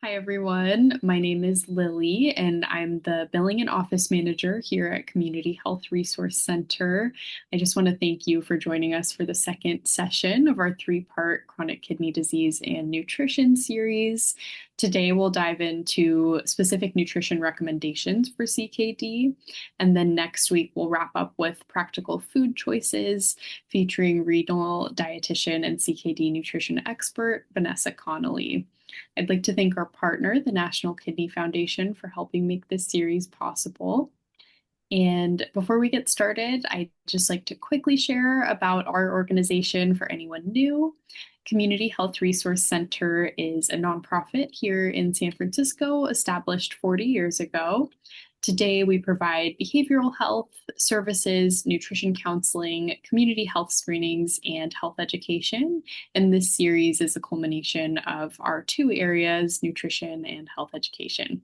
Hi, everyone. My name is Lily, and I'm the Billing and Office Manager here at Community Health Resource Center. I just want to thank you for joining us for the second session of our three-part chronic kidney disease and nutrition series. Today, we'll dive into specific nutrition recommendations for CKD, and then next week, we'll wrap up with practical food choices featuring renal dietitian and CKD nutrition expert Vanessa Connolly. I'd like to thank our partner, the National Kidney Foundation, for helping make this series possible. And before we get started, I'd just like to quickly share about our organization for anyone new. Community Health Resource Center is a nonprofit here in San Francisco, established 40 years ago. Today, we provide behavioral health services, nutrition counseling, community health screenings, and health education. And this series is a culmination of our two areas, nutrition and health education.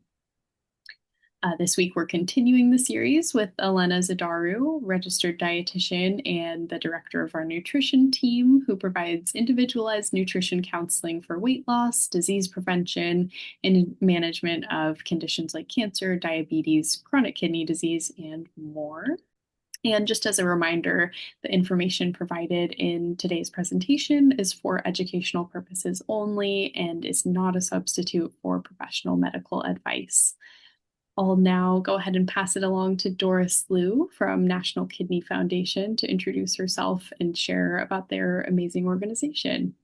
This week, we're continuing the series with Elena Zidaru, registered dietitian and the director of our nutrition team, who provides individualized nutrition counseling for weight loss, disease prevention, and management of conditions like cancer, diabetes, chronic kidney disease, and more. And just as a reminder, the information provided in today's presentation is for educational purposes only and is not a substitute for professional medical advice. I'll now go ahead and pass it along to Doris Liu from National Kidney Foundation to introduce herself and share about their amazing organization.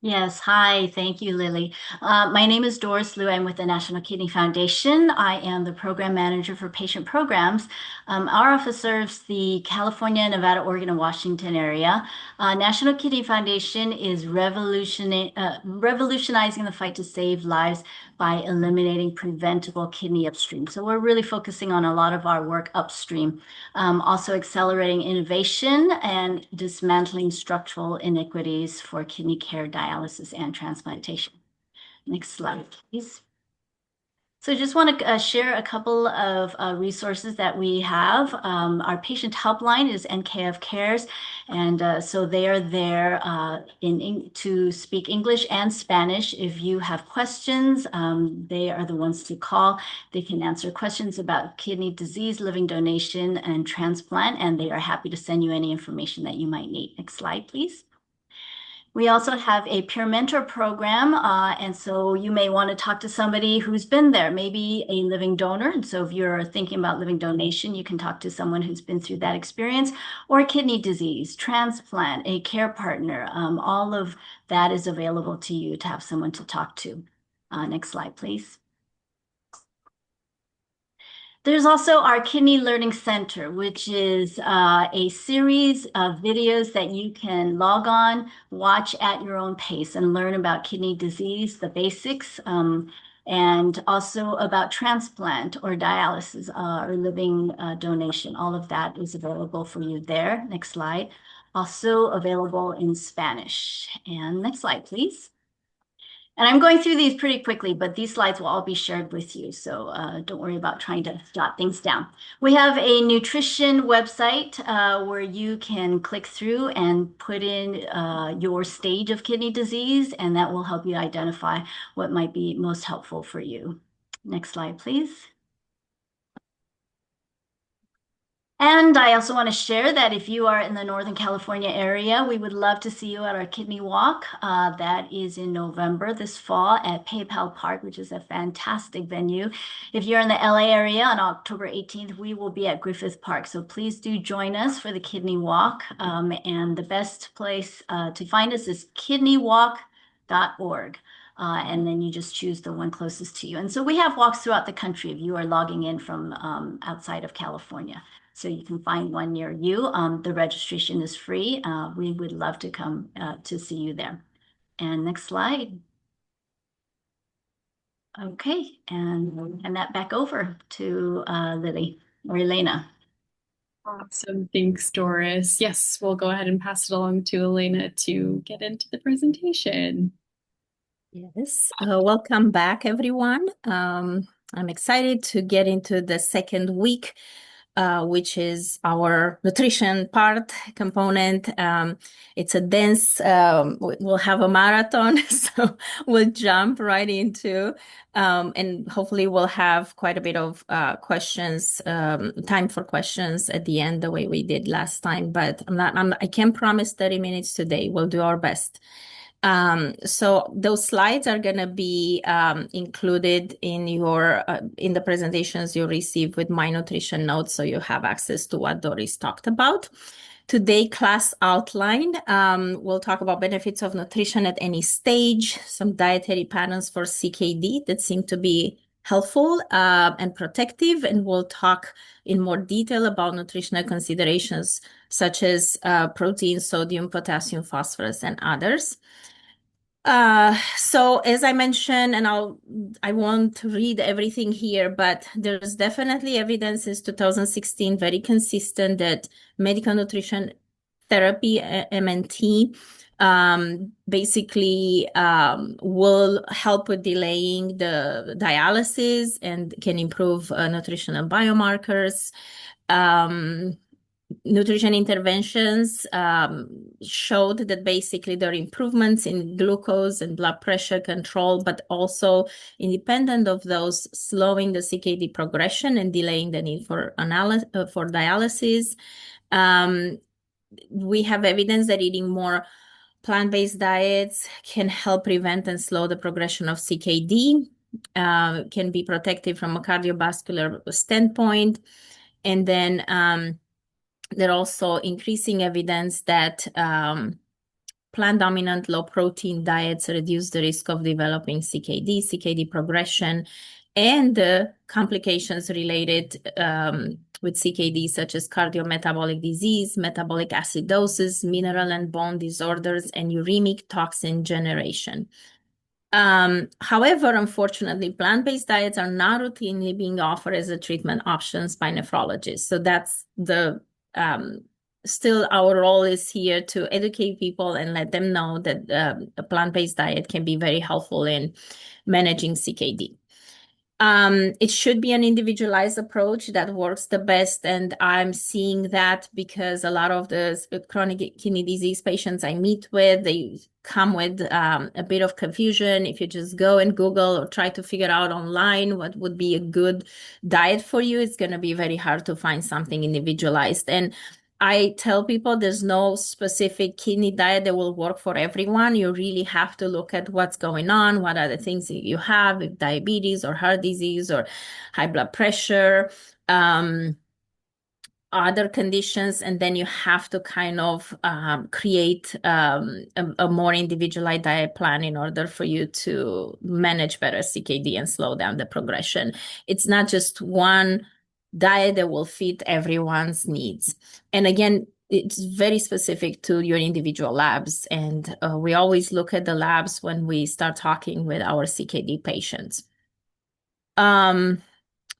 Yes, hi. Thank you, Lily. My name is Doris Liu. I'm with the National Kidney Foundation. I am the program manager for patient programs. Our office serves the California, Nevada, Oregon, and Washington area. National Kidney Foundation is revolutionizing the fight to save lives by eliminating preventable kidney upstream. So we're really focusing on a lot of our work upstream, also accelerating innovation and dismantling structural inequities for kidney care, dialysis, and transplantation. Next slide, please. So just want to share a couple of resources that we have. Our patient helpline is NKF Cares, and so they are there to speak English and Spanish. If you have questions, they are the ones to call. They can answer questions about kidney disease, living donation, and transplant, and they are happy to send you any information that you might need. Next slide, please. We also have a peer mentor program, and so you may want to talk to somebody who's been there, maybe a living donor. And so if you're thinking about living donation, you can talk to someone who's been through that experience, or kidney disease, transplant, a care partner. All of that is available to you to have someone to talk to. Next slide, please. There's also our Kidney Learning Center, which is a series of videos that you can log on, watch at your own pace, and learn about kidney disease, the basics, and also about transplant or dialysis or living donation. All of that is available for you there. Next slide. Also available in Spanish. And next slide, please. And I'm going through these pretty quickly, but these slides will all be shared with you. So don't worry about trying to jot things down. We have a nutrition website where you can click through and put in your stage of kidney disease, and that will help you identify what might be most helpful for you. Next slide, please. And I also want to share that if you are in the Northern California area, we would love to see you at our Kidney Walk. That is in November this fall at PayPal Park, which is a fantastic venue. If you're in the LA area on October 18th, we will be at Griffith Park. So please do join us for the Kidney Walk. And the best place to find us is kidneywalk.org. And then you just choose the one closest to you. And so we have walks throughout the country if you are logging in from outside of California. So you can find one near you. The registration is free. We would love to come to see you there. And next slide. Okay, and that back over to Lily or Elena. Awesome. Thanks, Doris. Yes, we'll go ahead and pass it along to Elena to get into the presentation. Yes, welcome back, everyone. I'm excited to get into the second week which is our nutrition part component. It's a dense, we'll have a marathon, so we'll jump right into, and hopefully we'll have quite a bit of questions, time for questions at the end, the way we did last time. But I can't promise 30 minutes today. We'll do our best. So those slides are going to be included in your in the presentations you receive with My Nutrition Notes, so you have access to what Doris talked about. Today, class outline, we'll talk about benefits of nutrition at any stage, some dietary patterns for CKD that seem to be helpful and protective, and we'll talk in more detail about nutritional considerations such as protein, sodium, potassium, phosphorus, and others. So as I mentioned, and I won't read everything here, but there's definitely evidence since 2016, very consistent, that medical nutrition therapy, MNT, basically will help with delaying the dialysis and can improve nutritional biomarkers. Nutrition interventions showed that basically there are improvements in glucose and blood pressure control, but also independent of those, slowing the CKD progression and delaying the need for dialysis. We have evidence that eating more plant-based diets can help prevent and slow the progression of CKD, can be protective from a cardiovascular standpoint. And then there are also increasing evidence that plant-dominant low-protein diets reduce the risk of developing CKD progression, and the complications related with CKD, such as cardiometabolic disease, metabolic acidosis, mineral and bone disorders, and uremic toxin generation. However, unfortunately, plant-based diets are not routinely being offered as a treatment options by nephrologists. So that's the still our role is here to educate people and let them know that a plant-based diet can be very helpful in managing CKD. It should be an individualized approach that works the best, and I'm seeing that because a lot of the chronic kidney disease patients I meet with, they come with a bit of confusion. If you just go and Google or try to figure out online what would be a good diet for you, it's going to be very hard to find something individualized. And I tell people there's no specific kidney diet that will work for everyone. You really have to look at what's going on, what are the things that you have, if diabetes or heart disease or high blood pressure, other conditions, and then you have to kind of create a more individualized diet plan in order for you to manage better CKD and slow down the progression. It's not just one diet that will fit everyone's needs. And again, it's very specific to your individual labs. And we always look at the labs when we start talking with our CKD patients.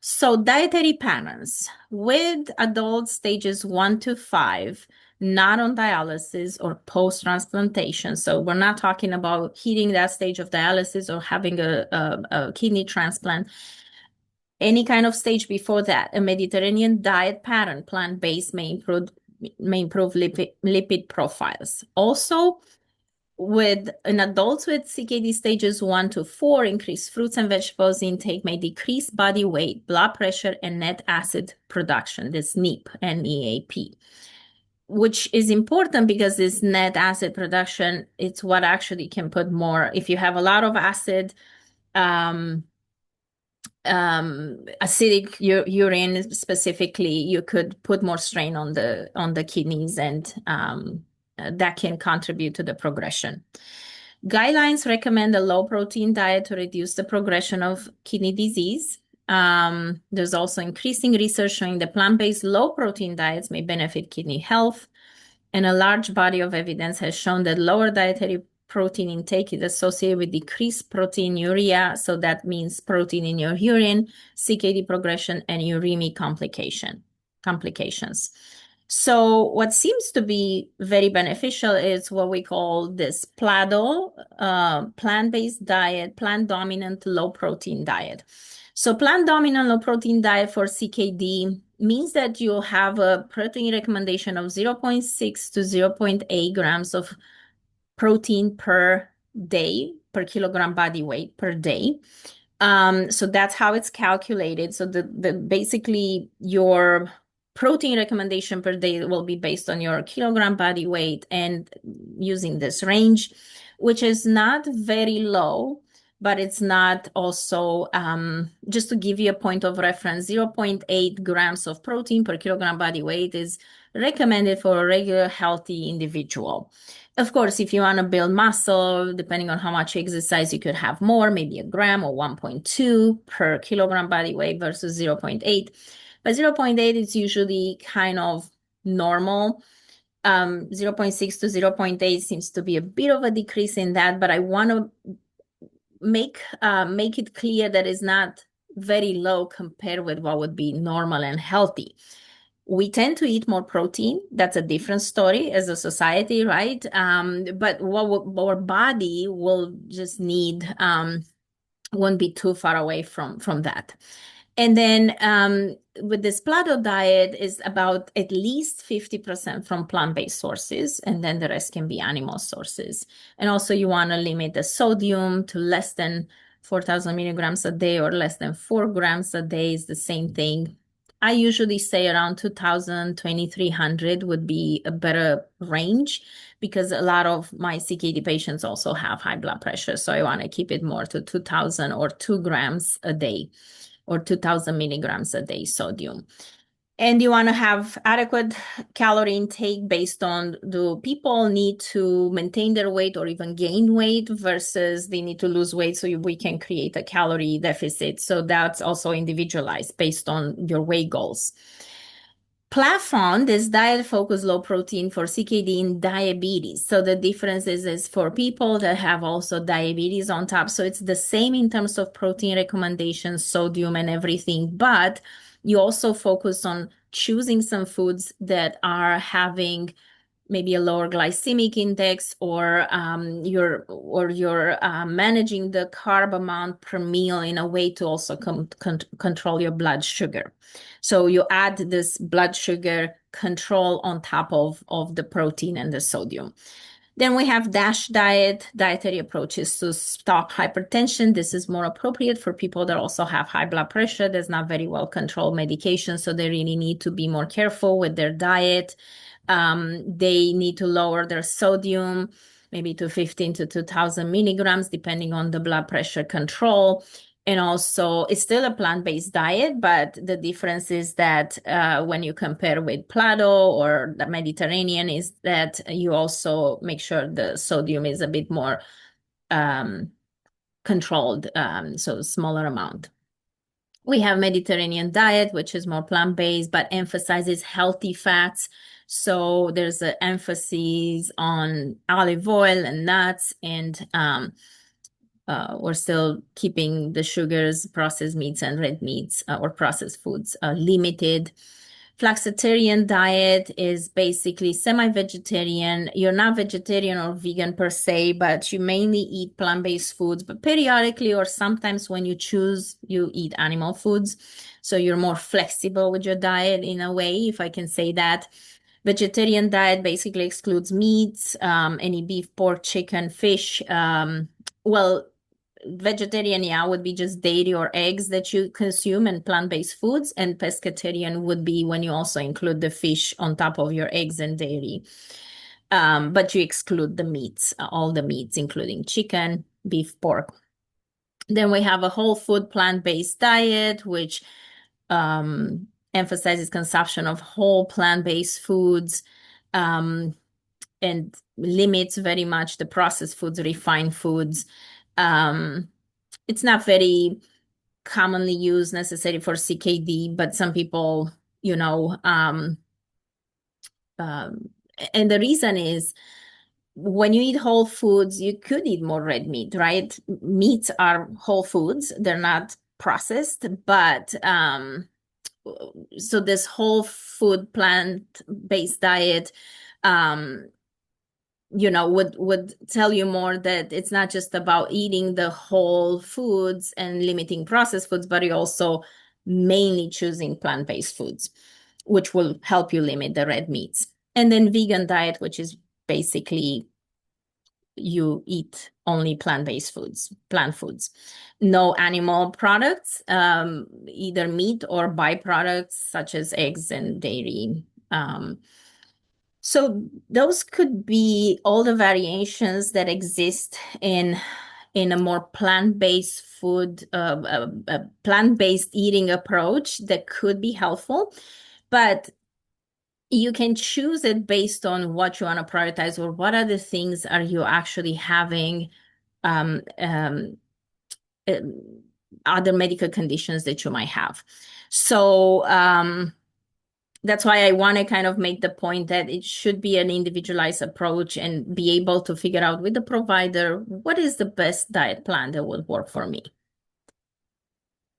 So dietary patterns with adults stages 1 to 5, not on dialysis or post-transplantation. So we're not talking about hitting that stage of dialysis or having a kidney transplant. Any kind of stage before that, a Mediterranean diet pattern, plant-based, may improve lipid profiles. Also, in adults with CKD stages 1 to 4, increased fruits and vegetables intake may decrease body weight, blood pressure, and net acid production, this NEAP, which is important because this net acid production, it's what actually can put more, if you have a lot of acid, acidic urine specifically, you could put more strain on the kidneys, and that can contribute to the progression. Guidelines recommend a low protein diet to reduce the progression of kidney disease. There's also increasing research showing that plant-based low protein diets may benefit kidney health, and a large body of evidence has shown that lower dietary protein intake is associated with decreased proteinuria. So that means protein in your urine, CKD progression, and uremic complications. So what seems to be very beneficial is what we call this PLADO, plant-based diet, plant-dominant low-protein diet. So plant-dominant low-protein diet for CKD means that you have a protein recommendation of 0.6 to 0.8 grams of protein per day, per kilogram body weight per day. So that's how it's calculated. So the basically your protein recommendation per day will be based on your kilogram body weight and using this range, which is not very low, but it's not also, just to give you a point of reference, 0.8 grams of protein per kilogram body weight is recommended for a regular healthy individual. Of course, if you want to build muscle, depending on how much you exercise, you could have more, maybe a gram or 1.2 per kilogram body weight versus 0.8. But 0.8 is usually kind of normal. 0.6 to 0.8 seems to be a bit of a decrease in that, but I want to make it clear that it's not very low compared with what would be normal and healthy. We tend to eat more protein. That's a different story as a society, right? But what our body will just need won't be too far away from that. And then with this Plato diet is about at least 50% from plant-based sources, and then the rest can be animal sources. And also you want to limit the sodium to less than 4,000 milligrams a day or less than 4 grams a day is the same thing. I usually say around 2,000, 2,300 would be a better range because a lot of my CKD patients also have high blood pressure. So I want to keep it more to 2,000 or 2 grams a day or 2,000 milligrams a day sodium. And you want to have adequate calorie intake based on, do people need to maintain their weight or even gain weight versus they need to lose weight so we can create a calorie deficit. So that's also individualized based on your weight goals. PLAFON, this diet-focused low protein for CKD and diabetes. So the difference is for people that have also diabetes on top. So it's the same in terms of protein recommendations, sodium and everything, but you also focus on choosing some foods that are having maybe a lower glycemic index, or you're managing the carb amount per meal in a way to also control your blood sugar. So you add this blood sugar control on top of the protein and the sodium. Then we have DASH diet, dietary approaches to stop hypertension. This is more appropriate for people that also have high blood pressure. There's not very well controlled medication, so they really need to be more careful with their diet. They need to lower their sodium, maybe to 15 to 2,000 milligrams, depending on the blood pressure control. And also, it's still a plant-based diet, but the difference is that when you compare with Plato or the Mediterranean, is that you also make sure the sodium is a bit more controlled, so smaller amount. We have Mediterranean diet, which is more plant-based, but emphasizes healthy fats. So there's an emphasis on olive oil and nuts, and we're still keeping the sugars, processed meats, and red meats or processed foods limited. Flexitarian diet is basically semi-vegetarian. You're not vegetarian or vegan per se, but you mainly eat plant-based foods, but periodically or sometimes when you choose, you eat animal foods. So you're more flexible with your diet in a way, if I can say that. Vegetarian diet basically excludes meats, any beef, pork, chicken, fish. Well, vegetarian, yeah, would be just dairy or eggs that you consume, and plant-based foods. And pescatarian would be when you also include the fish on top of your eggs and dairy. But you exclude the meats, all the meats, including chicken, beef, pork. Then we have a whole food plant-based diet, which emphasizes consumption of whole plant-based foods, and limits very much the processed foods, refined foods. It's not very commonly used necessarily for CKD, but some people, and the reason is when you eat whole foods, you could eat more red meat, right? Meats are whole foods. They're not processed, but so this whole food plant-based diet would tell you more that it's not just about eating the whole foods and limiting processed foods, but you also mainly choosing plant-based foods, which will help you limit the red meats. And then vegan diet, which is basically you eat only plant-based foods, plant foods, no animal products, either meat or byproducts such as eggs and dairy. So those could be all the variations that exist in a more plant-based food, plant-based eating approach that could be helpful, but you can choose it based on what you want to prioritize or what other things are you actually having, um, um, uh, other medical conditions that you might have. So that's why I want to kind of make the point that it should be an individualized approach and be able to figure out with the provider what is the best diet plan that would work for me.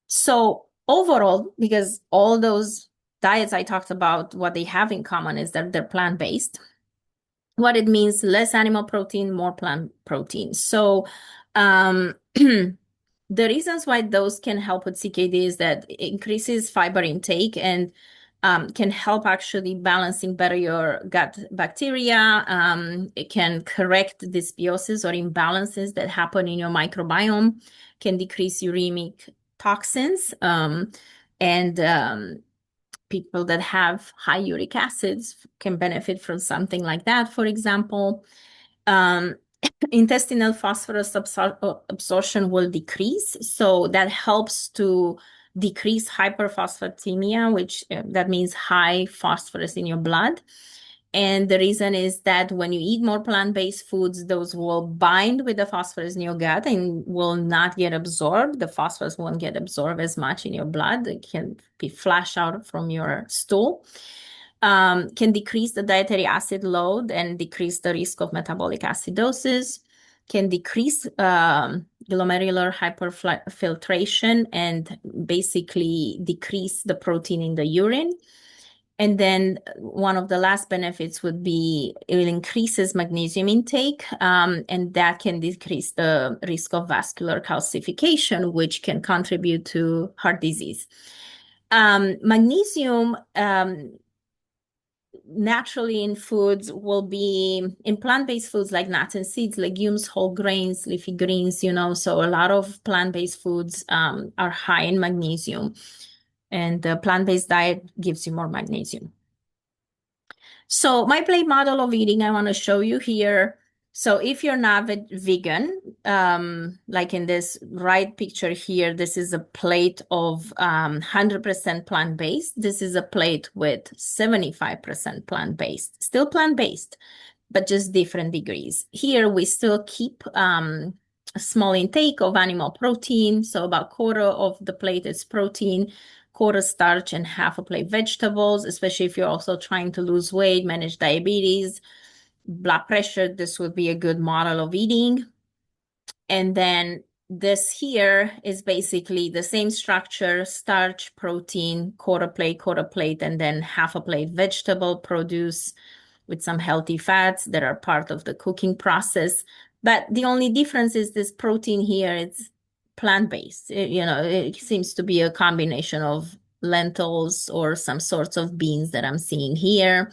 So overall, because all those diets I talked about, what they have in common is that they're plant-based. What it means, less animal protein, more plant protein. So the reasons why those can help with CKD is that it increases fiber intake and can help actually balancing better your gut bacteria. It can correct dysbiosis or imbalances that happen in your microbiome, can decrease uremic toxins, and people that have high uric acids can benefit from something like that, for example. Intestinal phosphorus absorption will decrease, so that helps to decrease hyperphosphatemia, which that means high phosphorus in your blood. And the reason is that when you eat more plant-based foods, those will bind with the phosphorus in your gut and will not get absorbed. The phosphorus won't get absorbed as much in your blood. It can be flushed out from your stool. Can decrease the dietary acid load and decrease the risk of metabolic acidosis, can decrease glomerular hyperfiltration and basically decrease the protein in the urine. And then one of the last benefits would be it increases magnesium intake, and that can decrease the risk of vascular calcification, which can contribute to heart disease. Magnesium naturally in foods will be in plant-based foods like nuts and seeds, legumes, whole grains, leafy greens, so a lot of plant-based foods are high in magnesium, and the plant-based diet gives you more magnesium. So my plate model of eating I want to show you here. So if you're not vegan, like in this right picture here, this is a plate of 100% plant-based. This is a plate with 75% plant-based, still plant-based, but just different degrees. Here we still keep a small intake of animal protein. So about quarter of the plate is protein, quarter starch, and half a plate vegetables, especially if you're also trying to lose weight, manage diabetes, blood pressure. This would be a good model of eating. And then this here is basically the same structure, starch, protein, quarter plate, and then half a plate vegetable produce with some healthy fats that are part of the cooking process. But the only difference is this protein here, it's plant-based. It seems to be a combination of lentils or some sorts of beans that I'm seeing here.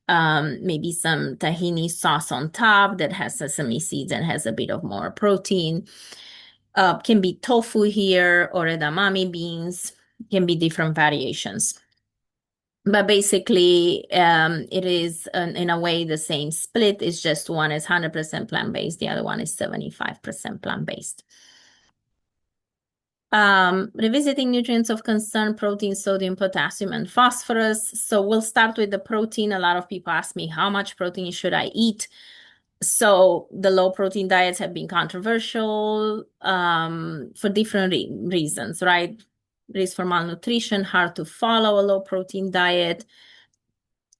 Maybe some tahini sauce on top that has sesame seeds and has a bit of more protein. Can be tofu here or edamame beans, can be different variations. But basically, it is in a way the same split. It's just one is 100% plant-based, the other one is 75% plant-based. Revisiting nutrients of concern, protein, sodium, potassium, and phosphorus. So we'll start with the protein. A lot of people ask me, how much protein should I eat? So the low protein diets have been controversial for different reasons, right? Risk for malnutrition, hard to follow a low protein diet,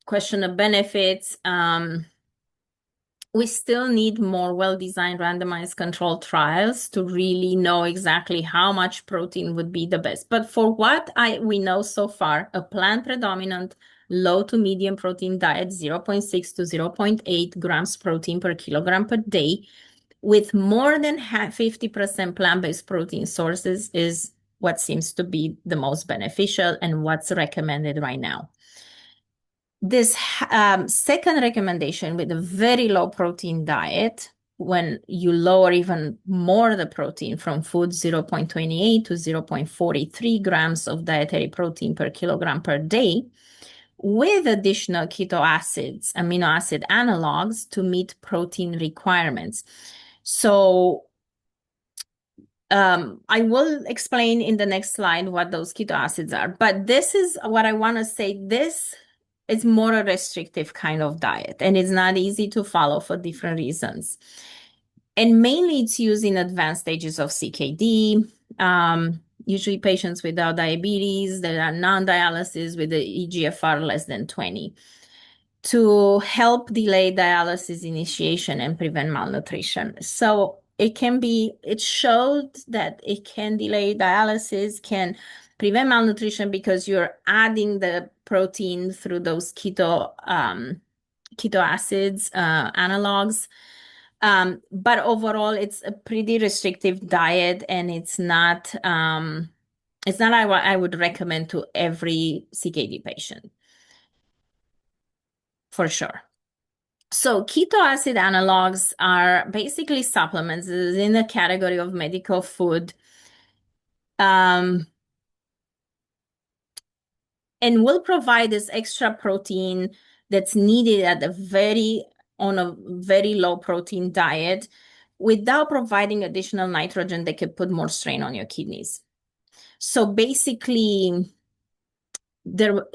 question of benefits. We still need more well-designed randomized controlled trials to really know exactly how much protein would be the best. But for what we know so far, a plant predominant low to medium protein diet, 0.6 to 0.8 grams protein per kilogram per day, with more than 50% plant-based protein sources is what seems to be the most beneficial and what's recommended right now. This second recommendation with a very low protein diet, when you lower even more the protein from food, 0.28 to 0.43 grams of dietary protein per kilogram per day, with additional keto acids, amino acid analogs to meet protein requirements. So I will explain in the next slide what those keto acids are, but this is what I want to say. This is more a restrictive kind of diet, and it's not easy to follow for different reasons. And mainly it's used in advanced stages of CKD, usually patients without diabetes that are non-dialysis with the eGFR less than 20, to help delay dialysis initiation and prevent malnutrition. So it showed that it can delay dialysis, can prevent malnutrition because you're adding the protein through those keto acids analogs. But overall, it's a pretty restrictive diet, and it's not what I would recommend to every CKD patient, for sure. So keto acid analogs are basically supplements in the category of medical food. And will provide this extra protein that's needed on a very low protein diet without providing additional nitrogen that could put more strain on your kidneys. So basically, there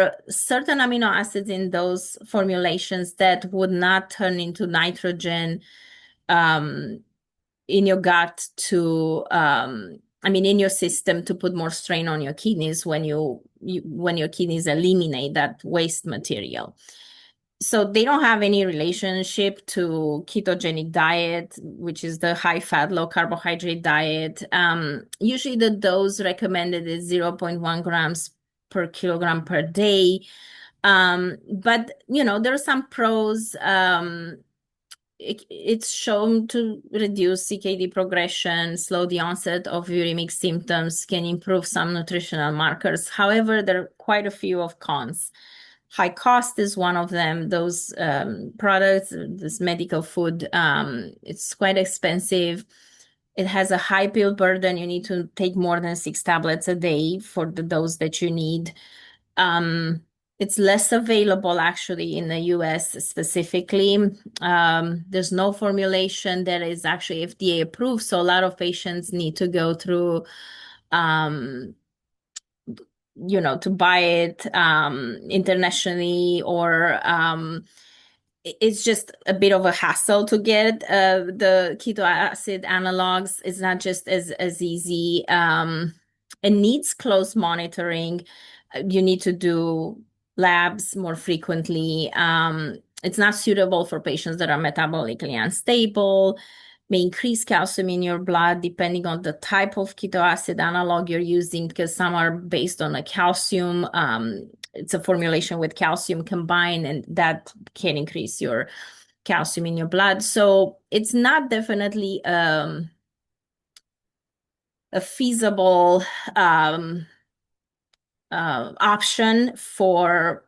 are certain amino acids in those formulations that would not turn into nitrogen in your gut in your system to put more strain on your kidneys when your kidneys eliminate that waste material. So they don't have any relationship to ketogenic diet, which is the high fat, low carbohydrate diet. Usually the dose recommended is 0.1 grams per kilogram per day. But there are some pros. It's shown to reduce CKD progression, slow the onset of uremic symptoms, can improve some nutritional markers. However, there are quite a few of cons. High cost is one of them. Those products, this medical food, it's quite expensive. It has a high pill burden. You need to take more than 6 tablets a day for the dose that you need. It's less available actually in the US specifically. There's no formulation that is actually FDA approved. So a lot of patients need to go through, to buy it internationally, or it's just a bit of a hassle to get the keto acid analogs. It's not just as easy. It needs close monitoring. You need to do labs more frequently. It's not suitable for patients that are metabolically unstable, may increase calcium in your blood depending on the type of keto acid analog you're using, because some are based on a calcium. It's a formulation with calcium combined, and that can increase your calcium in your blood. So it's not definitely a feasible option for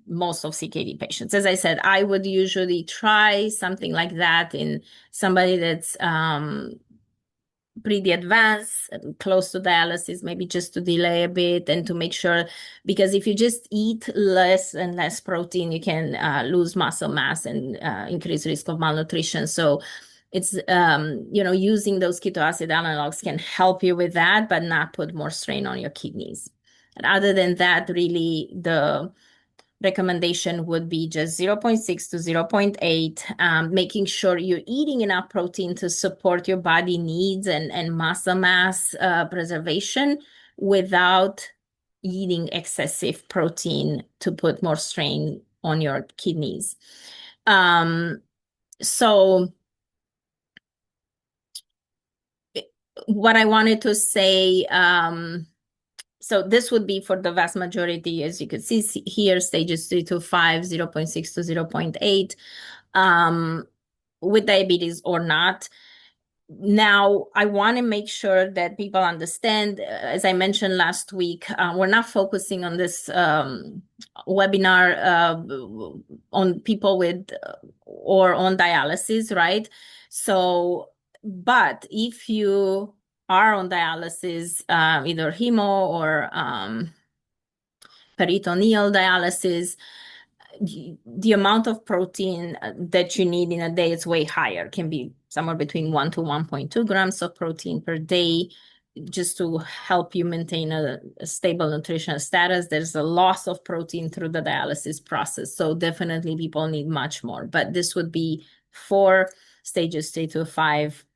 most of CKD patients. As I said, I would usually try something like that in somebody that's pretty advanced, close to dialysis, maybe just to delay a bit and to make sure, because if you just eat less and less protein, you can lose muscle mass and increase risk of malnutrition. So it's, using those keto acid analogs can help you with that, but not put more strain on your kidneys. And other than that, really, the recommendation would be just 0.6 to 0.8, making sure you're eating enough protein to support your body needs and muscle mass preservation without eating excessive protein to put more strain on your kidneys. So what I wanted to say, so this would be for the vast majority, as you can see here, stages 3 to 5, 0.6 to 0.8, with diabetes or not. Now, I want to make sure that people understand, as I mentioned last week, we're not focusing on this webinar on people with or on dialysis, right? So, but if you are on dialysis, either hemo or peritoneal dialysis, the amount of protein that you need in a day is way higher. It can be somewhere between 1 to 1.2 grams of protein per day, just to help you maintain a stable nutritional status. There's a loss of protein through the dialysis process. So definitely people need much more. But this would be for stages 3 to 5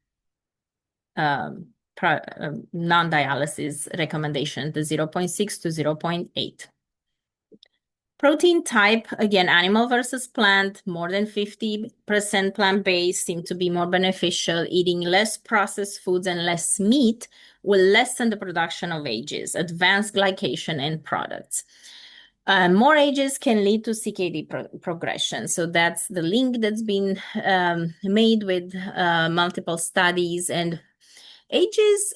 non-dialysis recommendation, the 0.6 to 0.8. Protein type, again, animal versus plant, more than 50% plant-based seem to be more beneficial. Eating less processed foods and less meat will lessen the production of AGEs, advanced glycation end products. More AGEs can lead to CKD progression. So that's the link that's been made with multiple studies. And AGEs,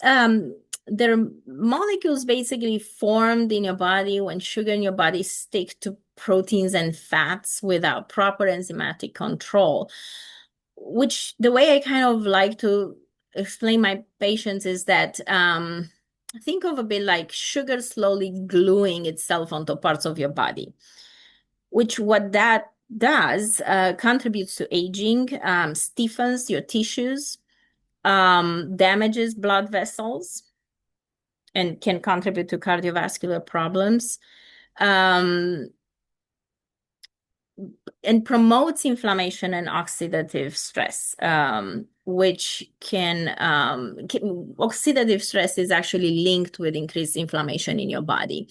they're molecules basically formed in your body when sugar in your body stick to proteins and fats without proper enzymatic control, which the way I kind of like to explain my patients is that think of a bit like sugar slowly gluing itself onto parts of your body, which what that does contributes to aging, stiffens your tissues, damages blood vessels, and can contribute to cardiovascular problems, and promotes inflammation and oxidative stress, which oxidative stress is actually linked with increased inflammation in your body.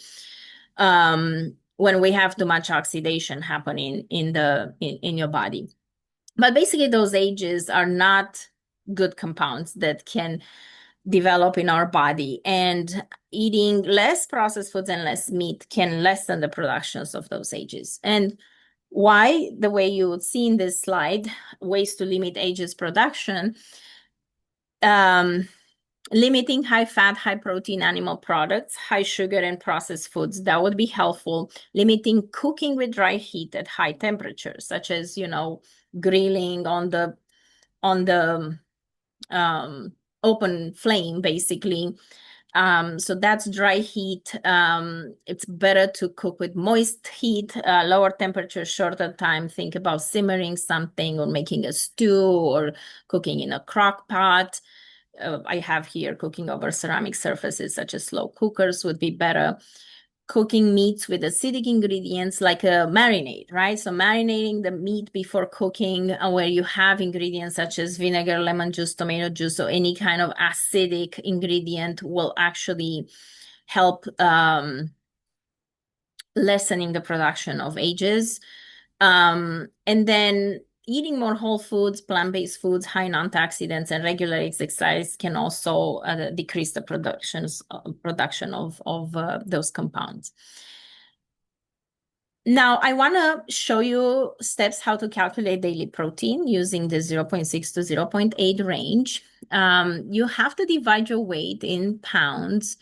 When we have too much oxidation happening in your body. But basically those AGEs are not good compounds that can develop in our body, and eating less processed foods and less meat can lessen the productions of those AGEs. And why? The way you would see in this slide, ways to limit AGEs production, limiting high fat, high protein animal products, high sugar and processed foods, that would be helpful. Limiting cooking with dry heat at high temperatures, such as, grilling on the open flame, basically. So that's dry heat. It's better to cook with moist heat, lower temperature, shorter time. Think about simmering something or making a stew or cooking in a crock pot. I have here cooking over ceramic surfaces such as slow cookers would be better. Cooking meats with acidic ingredients like a marinade, right? So marinating the meat before cooking, where you have ingredients such as vinegar, lemon juice, tomato juice, or any kind of acidic ingredient will actually help lessening the production of AGEs. And then eating more whole foods, plant-based foods, high in antioxidants, and regular exercise can also decrease the production of those compounds. Now, I want to show you steps how to calculate daily protein using the 0.6 to 0.8 range. You have to divide your weight in pounds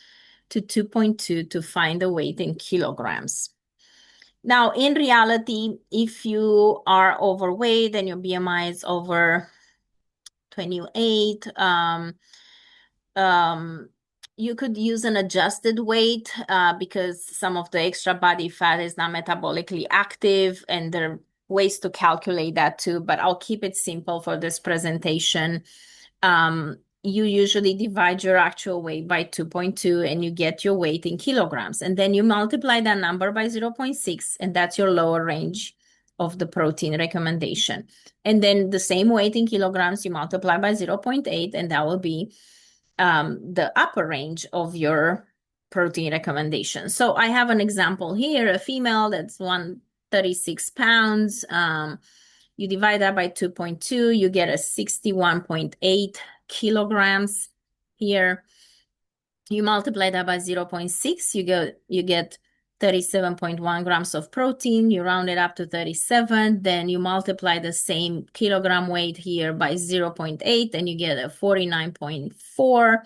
to 2.2 to find the weight in kilograms. Now, in reality, if you are overweight and your BMI is over 28, you could use an adjusted weight because some of the extra body fat is not metabolically active, and there are ways to calculate that too, but I'll keep it simple for this presentation. You usually divide your actual weight by 2.2 and you get your weight in kilograms. And then you multiply that number by 0.6, and that's your lower range of the protein recommendation. And then the same weight in kilograms, you multiply by 0.8, and that will be the upper range of your protein recommendation. So I have an example here, a female that's 136 pounds. You divide that by 2.2, you get a 61.8 kilograms here. You multiply that by 0.6, you get 37.1 grams of protein, you round it up to 37, then you multiply the same kilogram weight here by 0.8, and you get a 49.4.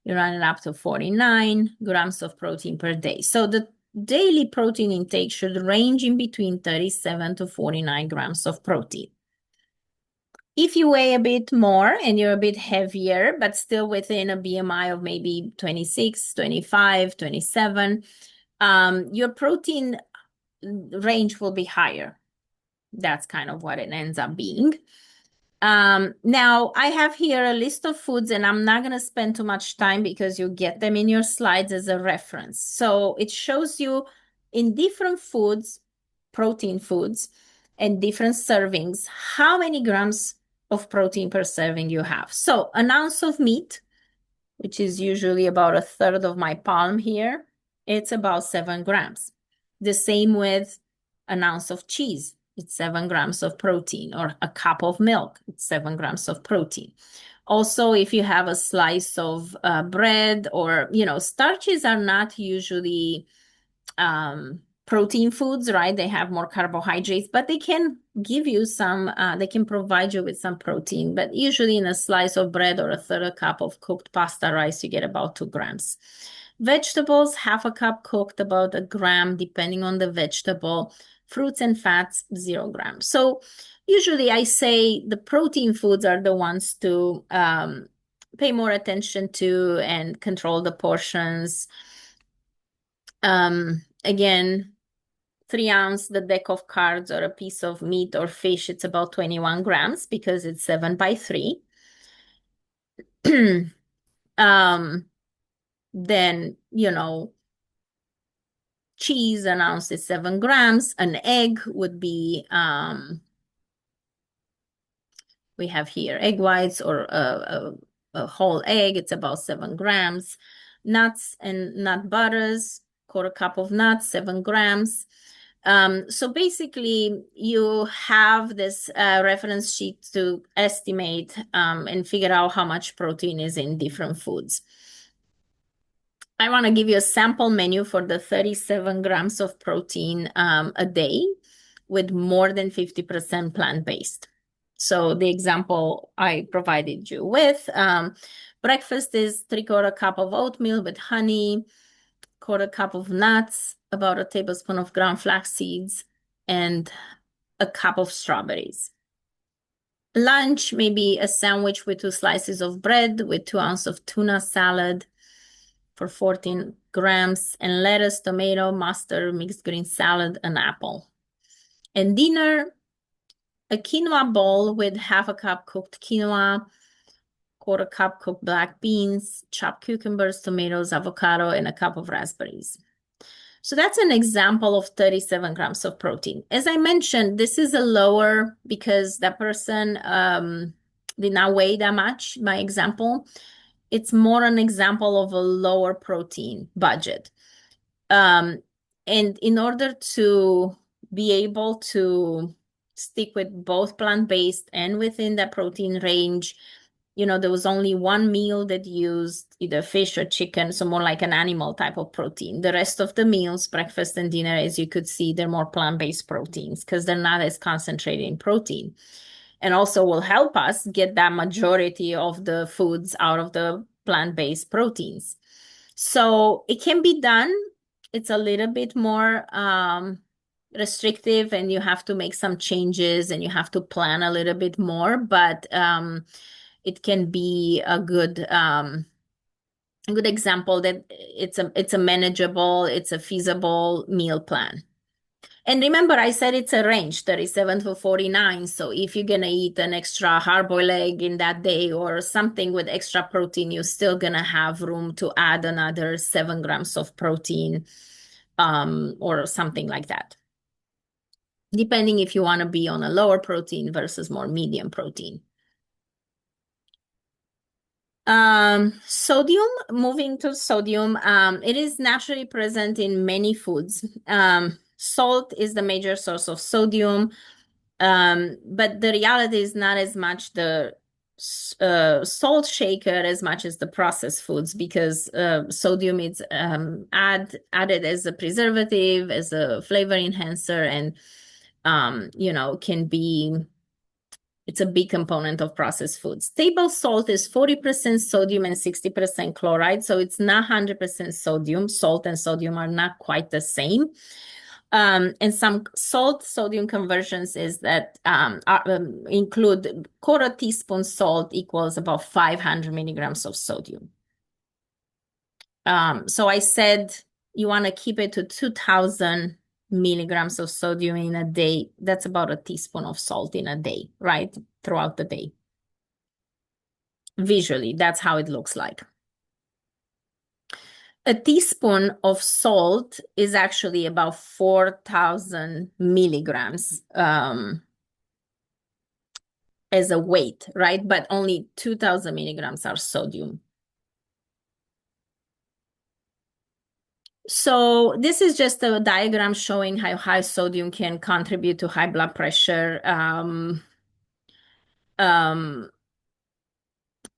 You round it up to 49 grams of protein per day. So the daily protein intake should range in between 37 to 49 grams of protein. If you weigh a bit more and you're a bit heavier, but still within a BMI of maybe 26, 25, 27, your protein range will be higher. That's kind of what it ends up being. Now, I have here a list of foods, and I'm not going to spend too much time because you get them in your slides as a reference. So it shows you in different foods, protein foods, and different servings, how many grams of protein per serving you have. So an ounce of meat, which is usually about a third of my palm here, it's about 7 grams. The same with an ounce of cheese. It's 7 grams of protein, or a cup of milk. It's 7 grams of protein. Also, if you have a slice of bread, or, starches are not usually protein foods, right? They have more carbohydrates, but they can give you some, they can provide you with some protein. But usually in a slice of bread or a third cup of cooked pasta rice, you get about 2 grams. Vegetables, half a cup cooked, about 1 gram, depending on the vegetable. Fruits and fats, 0 grams. So usually I say the protein foods are the ones to pay more attention to and control the portions. Again, 3 ounce, the deck of cards, or a piece of meat or fish, it's about 21 grams because it's 7 by 3. Then, cheese, an ounce is 7 grams. An egg would be, we have here egg whites, or a whole egg, it's about 7 grams. Nuts and nut butters, quarter cup of nuts, 7 grams. So basically, you have this reference sheet to estimate and figure out how much protein is in different foods. I want to give you a sample menu for the 37 grams of protein a day with more than 50% plant-based. So the example I provided you with, breakfast is 3/4 cup of oatmeal with honey, 1/4 cup of nuts, about a tablespoon of ground flax seeds, and a cup of strawberries. Lunch, maybe a sandwich with 2 slices of bread with 2 ounces of tuna salad for 14 grams, and lettuce, tomato, mustard, mixed green salad, an apple. And dinner, a quinoa bowl with half a cup cooked quinoa, 1/4 cup cooked black beans, chopped cucumbers, tomatoes, avocado, and a cup of raspberries. So that's an example of 37 grams of protein. As I mentioned, this is a lower because that person did not weigh that much, my example. It's more an example of a lower protein budget. And in order to be able to stick with both plant-based and within that protein range, there was only one meal that used either fish or chicken, so more like an animal type of protein. The rest of the meals, breakfast and dinner, as you could see, they're more plant-based proteins because they're not as concentrated in protein. And also will help us get that majority of the foods out of the plant-based proteins. So it can be done. It's a little bit more restrictive, and you have to make some changes and you have to plan a little bit more, but it can be a good example that it's a manageable, it's a feasible meal plan. And remember, I said it's a range, 37 to 49. So if you're going to eat an extra hard-boiled egg in that day or something with extra protein, you're still going to have room to add another 7 grams of protein or something like that, depending if you want to be on a lower protein versus more medium protein. Sodium, moving to sodium, it is naturally present in many foods. Salt is the major source of sodium, but the reality is not as much the salt shaker as much as the processed foods because sodium is added as a preservative, as a flavor enhancer, and can be. It's a big component of processed foods. Table salt is 40% sodium and 60% chloride, so it's not 100% sodium. Salt and sodium are not quite the same. And some salt-sodium conversions is that include quarter teaspoon salt equals about 500 milligrams of sodium. So I said you want to keep it to 2,000 milligrams of sodium in a day. That's about a teaspoon of salt in a day, right? Throughout the day. Visually, that's how it looks like. A teaspoon of salt is actually about 4,000 milligrams as a weight, right? But only 2,000 milligrams are sodium. So this is just a diagram showing how high sodium can contribute to high blood pressure.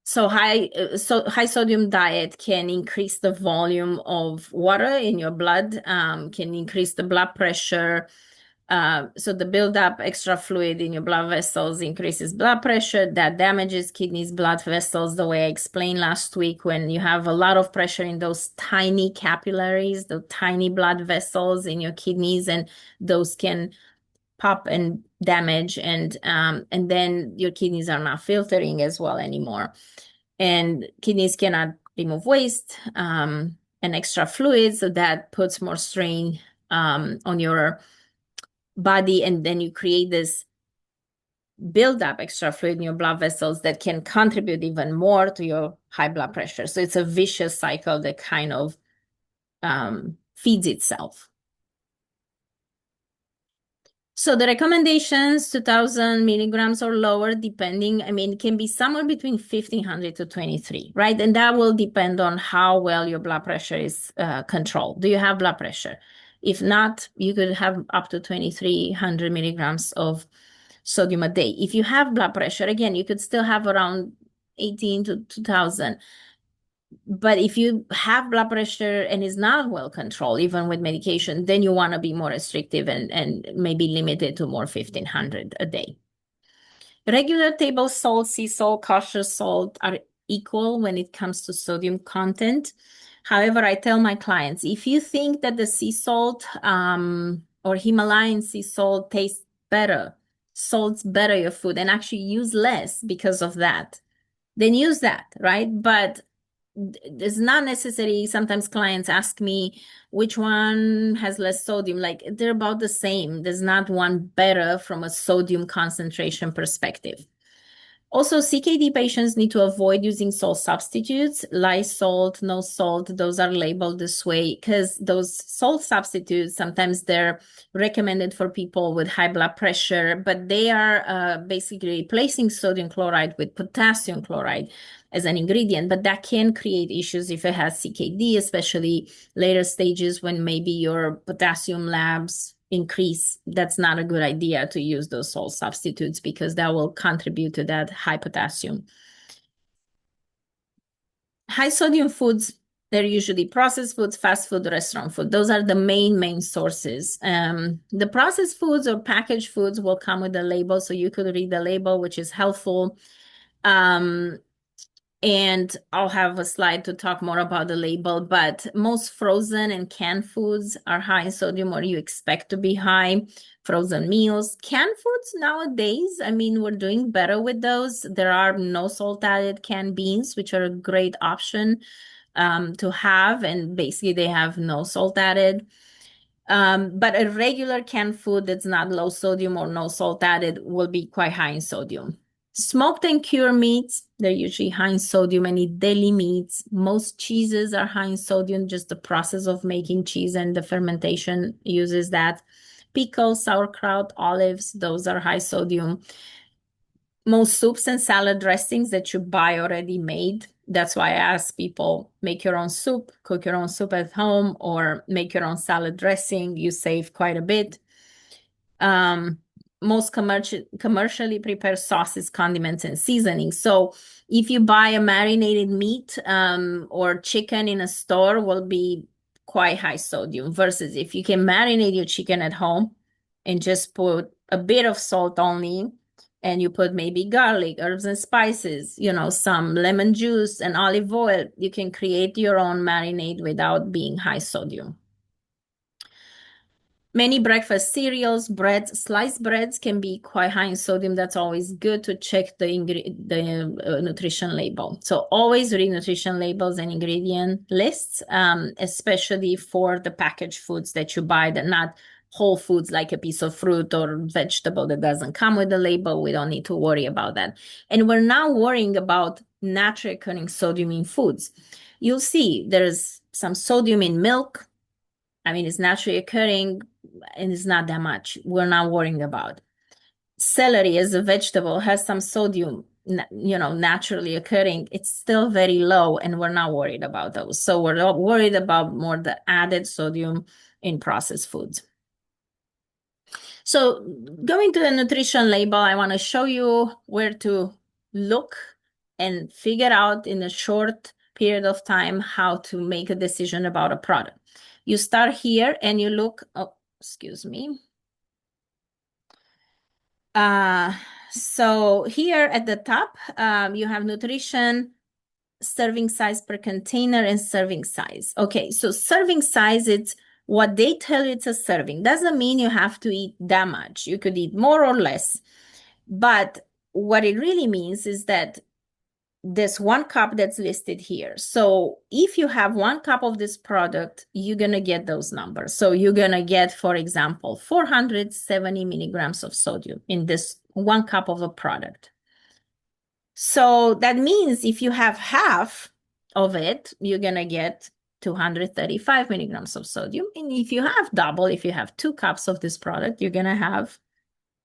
So high sodium diet can increase the volume of water in your blood, can increase the blood pressure. So the buildup extra fluid in your blood vessels increases blood pressure. That damages kidneys, blood vessels, the way I explained last week. When you have a lot of pressure in those tiny capillaries, the tiny blood vessels in your kidneys, and those can pop and damage, and then your kidneys are not filtering as well anymore. And kidneys cannot remove waste and extra fluids, so that puts more strain on your body, and then you create this build up extra fluid in your blood vessels that can contribute even more to your high blood pressure. So it's a vicious cycle that kind of feeds itself. So the recommendations, 2,000 milligrams or lower, depending, it can be somewhere between 1,500 to 23, right? And that will depend on how well your blood pressure is controlled. Do you have blood pressure? If not, you could have up to 2,300 milligrams of sodium a day. If you have blood pressure, again, you could still have around 18 to 2,000. But if you have blood pressure and is not well controlled, even with medication, then you want to be more restrictive and maybe limit it to more 1,500 a day. Regular table salt, sea salt, kosher salt are equal when it comes to sodium content. However, I tell my clients, if you think that the sea salt or Himalayan sea salt tastes better, salts better your food, and actually use less because of that, then use that, right? But it's not necessary. Sometimes clients ask me which one has less sodium. Like, they're about the same. There's not one better from a sodium concentration perspective. Also, CKD patients need to avoid using salt substitutes, lye salt, no salt. Those are labeled this way because those salt substitutes, sometimes they're recommended for people with high blood pressure, but they are basically replacing sodium chloride with potassium chloride as an ingredient. But that can create issues if it has CKD, especially later stages when maybe your potassium labs increase. That's not a good idea to use those salt substitutes because that will contribute to that high potassium. High sodium foods, they're usually processed foods, fast food, restaurant food. Those are the main sources. The processed foods or packaged foods will come with a label, so you could read the label, which is helpful. And I'll have a slide to talk more about the label, but most frozen and canned foods are high in sodium, or you expect to be high. Frozen meals, canned foods nowadays, we're doing better with those. There are no salt added canned beans, which are a great option to have, and basically they have no salt added. But a regular canned food that's not low sodium or no salt added will be quite high in sodium. Smoked and cured meats, they're usually high in sodium. Any deli meats, most cheeses are high in sodium. Just the process of making cheese and the fermentation uses that. Pickles, sauerkraut, olives, those are high sodium. Most soups and salad dressings that you buy already made. That's why I ask people, make your own soup, cook your own soup at home, or make your own salad dressing. You save quite a bit. most commercially prepared sauces, condiments, and seasonings. So if you buy a marinated meat or chicken in a store, will be quite high sodium, versus if you can marinate your chicken at home and just put a bit of salt only, and you put maybe garlic, herbs and spices, some lemon juice and olive oil, you can create your own marinade without being high sodium. Many breakfast cereals, breads, sliced breads can be quite high in sodium. That's always good to check the nutrition label. So always read nutrition labels and ingredient lists, especially for the packaged foods that you buy, that not whole foods like a piece of fruit or vegetable that doesn't come with the label. We don't need to worry about that. And we're now worrying about naturally occurring sodium in foods. You'll see there's some sodium in milk. I mean, it's naturally occurring and it's not that much. We're not worrying about. Celery as a vegetable has some sodium, naturally occurring. It's still very low and we're not worried about those. So we're not worried about more the added sodium in processed foods. So going to the nutrition label, I want to show you where to look and figure out in a short period of time how to make a decision about a product. You start here and you look, excuse me. So here at the top, you have nutrition, serving size per container, and serving size. Okay, so serving size, it's what they tell you it's a serving. Doesn't mean you have to eat that much. You could eat more or less. But what it really means is that this 1 cup that's listed here. So if you have 1 cup of this product, you're going to get those numbers. So you're going to get, for example, 470 milligrams of sodium in this 1 cup of a product. So that means if you have half of it, you're going to get 235 milligrams of sodium. And if you have double, if you have 2 cups of this product, you're going to have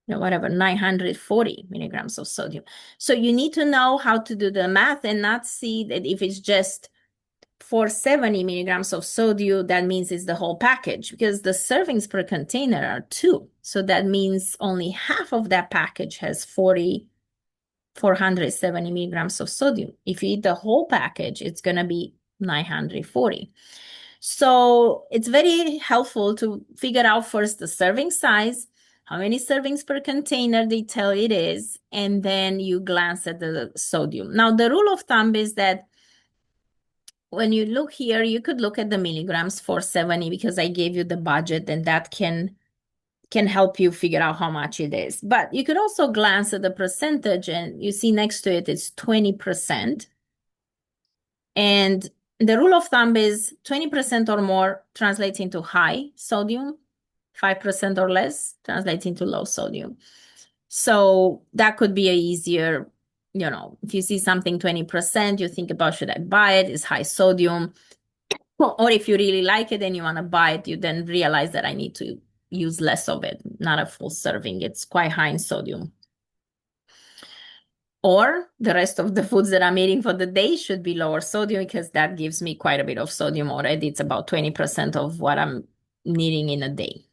940 milligrams of sodium. So you need to know how to do the math and not see that if it's just 470 milligrams of sodium, that means it's the whole package, because the servings per container are 2. So that means only half of that package has 470 milligrams of sodium. If you eat the whole package, it's going to be 940. So it's very helpful to figure out first the serving size, how many servings per container they tell it is, and then you glance at the sodium. Now, the rule of thumb is that when you look here, you could look at the milligrams 470 because I gave you the budget, and that can help you figure out how much it is. But you could also glance at the percentage, and you see next to it, it's 20%. And the rule of thumb is 20% or more translates into high sodium, 5% or less translates into low sodium. So that could be a easier, if you see something 20%, you think about, should I buy it? It's high sodium. Or if you really like it and you want to buy it, you then realize that I need to use less of it, not a full serving. It's quite high in sodium. Or the rest of the foods that I'm eating for the day should be lower sodium, because that gives me quite a bit of sodium already. It's about 20% of what I'm needing in a day.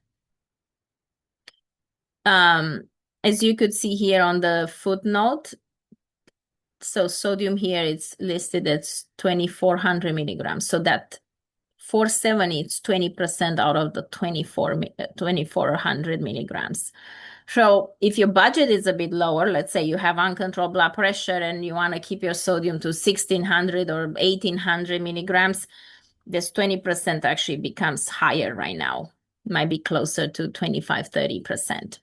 As you could see here on the footnote, so sodium here, it's listed as 2,400 milligrams. So that 470, it's 20% out of the 2,400 milligrams. So if your budget is a bit lower, let's say you have uncontrolled blood pressure and you want to keep your sodium to 1,600 or 1,800 milligrams, this 20% actually becomes higher right now. It might be closer to 25, 30%.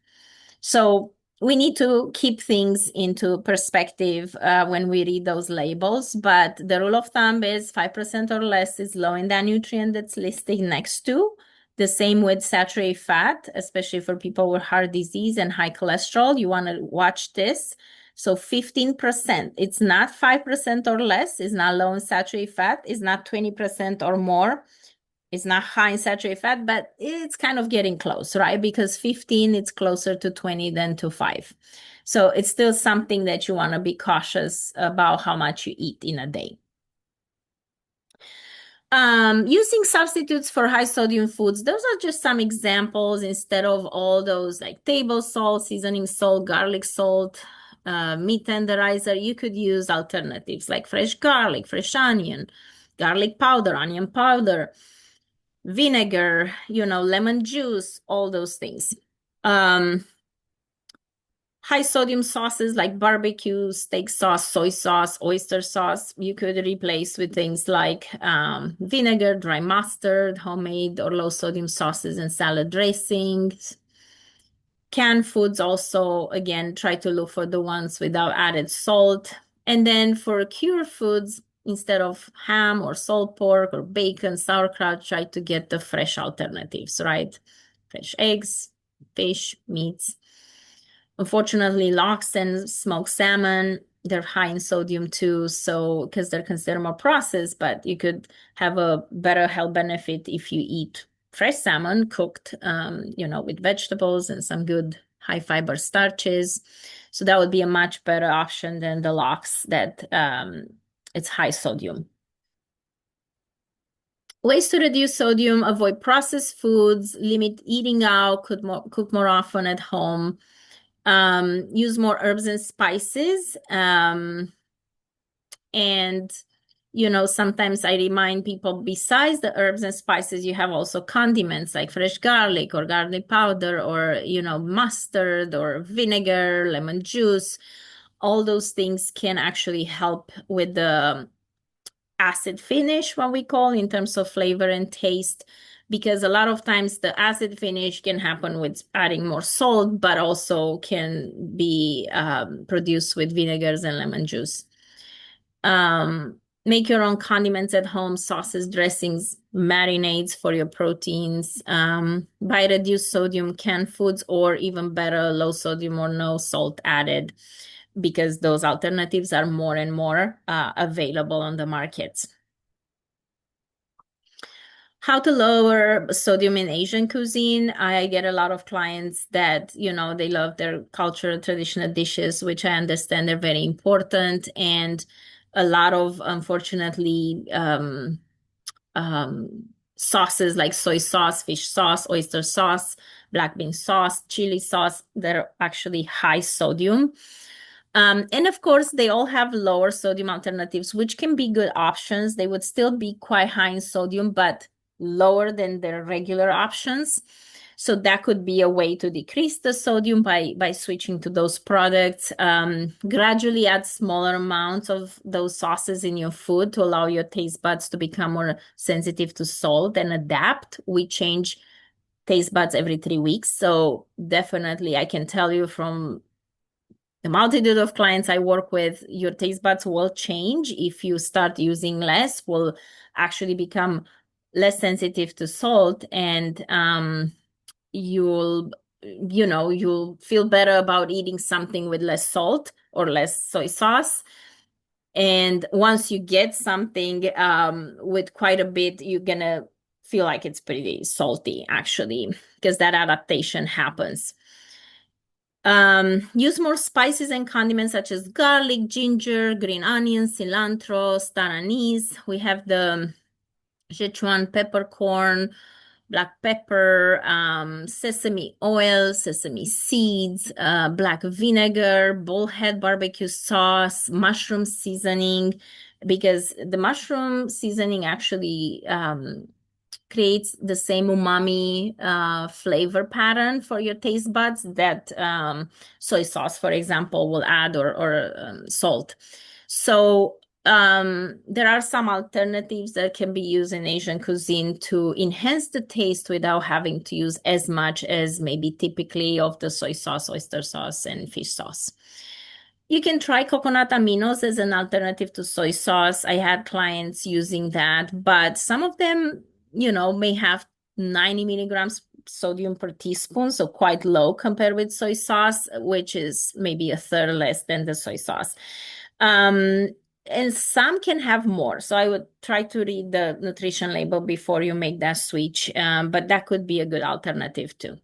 So we need to keep things into perspective when we read those labels, but the rule of thumb is 5% or less is low in that nutrient that's listed next to. The same with saturated fat, especially for people with heart disease and high cholesterol. You want to watch this. So 15%, it's not 5% or less, it's not low in saturated fat, it's not 20% or more. It's not high in saturated fat, but it's kind of getting close, right? Because 15, it's closer to 20 than to 5. So it's still something that you want to be cautious about how much you eat in a day. Using substitutes for high sodium foods, those are just some examples. Instead of all those like table salt, seasoning salt, garlic salt, meat tenderizer, you could use alternatives like fresh garlic, fresh onion, garlic powder, onion powder, vinegar, lemon juice, all those things. High sodium sauces like barbecue, steak sauce, soy sauce, oyster sauce, you could replace with things like vinegar, dry mustard, homemade or low sodium sauces and salad dressings. Canned foods also, again, try to look for the ones without added salt. And then for cured foods, instead of ham or salt pork or bacon, sauerkraut, try to get the fresh alternatives, right? Fresh eggs, fish, meats. Unfortunately, lox and smoked salmon, they're high in sodium too, so because they're considered more processed, but you could have a better health benefit if you eat fresh salmon cooked, with vegetables and some good high fiber starches. So that would be a much better option than the lox that it's high sodium. Ways to reduce sodium: avoid processed foods, limit eating out, cook more often at home. Use more herbs and spices. And, sometimes I remind people, besides the herbs and spices, you have also condiments like fresh garlic or garlic powder or, mustard or vinegar, lemon juice. All those things can actually help with the acid finish, what we call, in terms of flavor and taste, because a lot of times the acid finish can happen with adding more salt, but also can be produced with vinegars and lemon juice. Make your own condiments at home, sauces, dressings, marinades for your proteins. Buy reduced sodium canned foods, or even better, low sodium or no salt added, because those alternatives are more and more available on the markets. How to lower sodium in Asian cuisine. I get a lot of clients that, they love their cultural traditional dishes, which I understand are very important. And a lot of, unfortunately, sauces like soy sauce, fish sauce, oyster sauce, black bean sauce, chili sauce, that are actually high sodium. And of course, they all have lower sodium alternatives, which can be good options. They would still be quite high in sodium, but lower than their regular options. So that could be a way to decrease the sodium by switching to those products. Gradually add smaller amounts of those sauces in your food to allow your taste buds to become more sensitive to salt and adapt. We change taste buds every 3 weeks. So definitely I can tell you from the multitude of clients I work with, your taste buds will change if you start using less, will actually become less sensitive to salt, and you'll feel better about eating something with less salt or less soy sauce. And once you get something with quite a bit, you're gonna feel like it's pretty salty, actually, because that adaptation happens. Use more spices and condiments such as garlic, ginger, green onions, cilantro, star anise. We have the Sichuan peppercorn, black pepper, sesame oil, sesame seeds, black vinegar, bullhead barbecue sauce, mushroom seasoning, because the mushroom seasoning actually creates the same umami flavor pattern for your taste buds that soy sauce, for example, will add, or salt. So there are some alternatives that can be used in Asian cuisine to enhance the taste without having to use as much as maybe typically of the soy sauce, oyster sauce, and fish sauce. You can try coconut aminos as an alternative to soy sauce. I had clients using that, but some of them, may have 90 milligrams sodium per teaspoon, so quite low compared with soy sauce, which is maybe a third less than the soy sauce. And some can have more. So I would try to read the nutrition label before you make that switch, but that could be a good alternative too.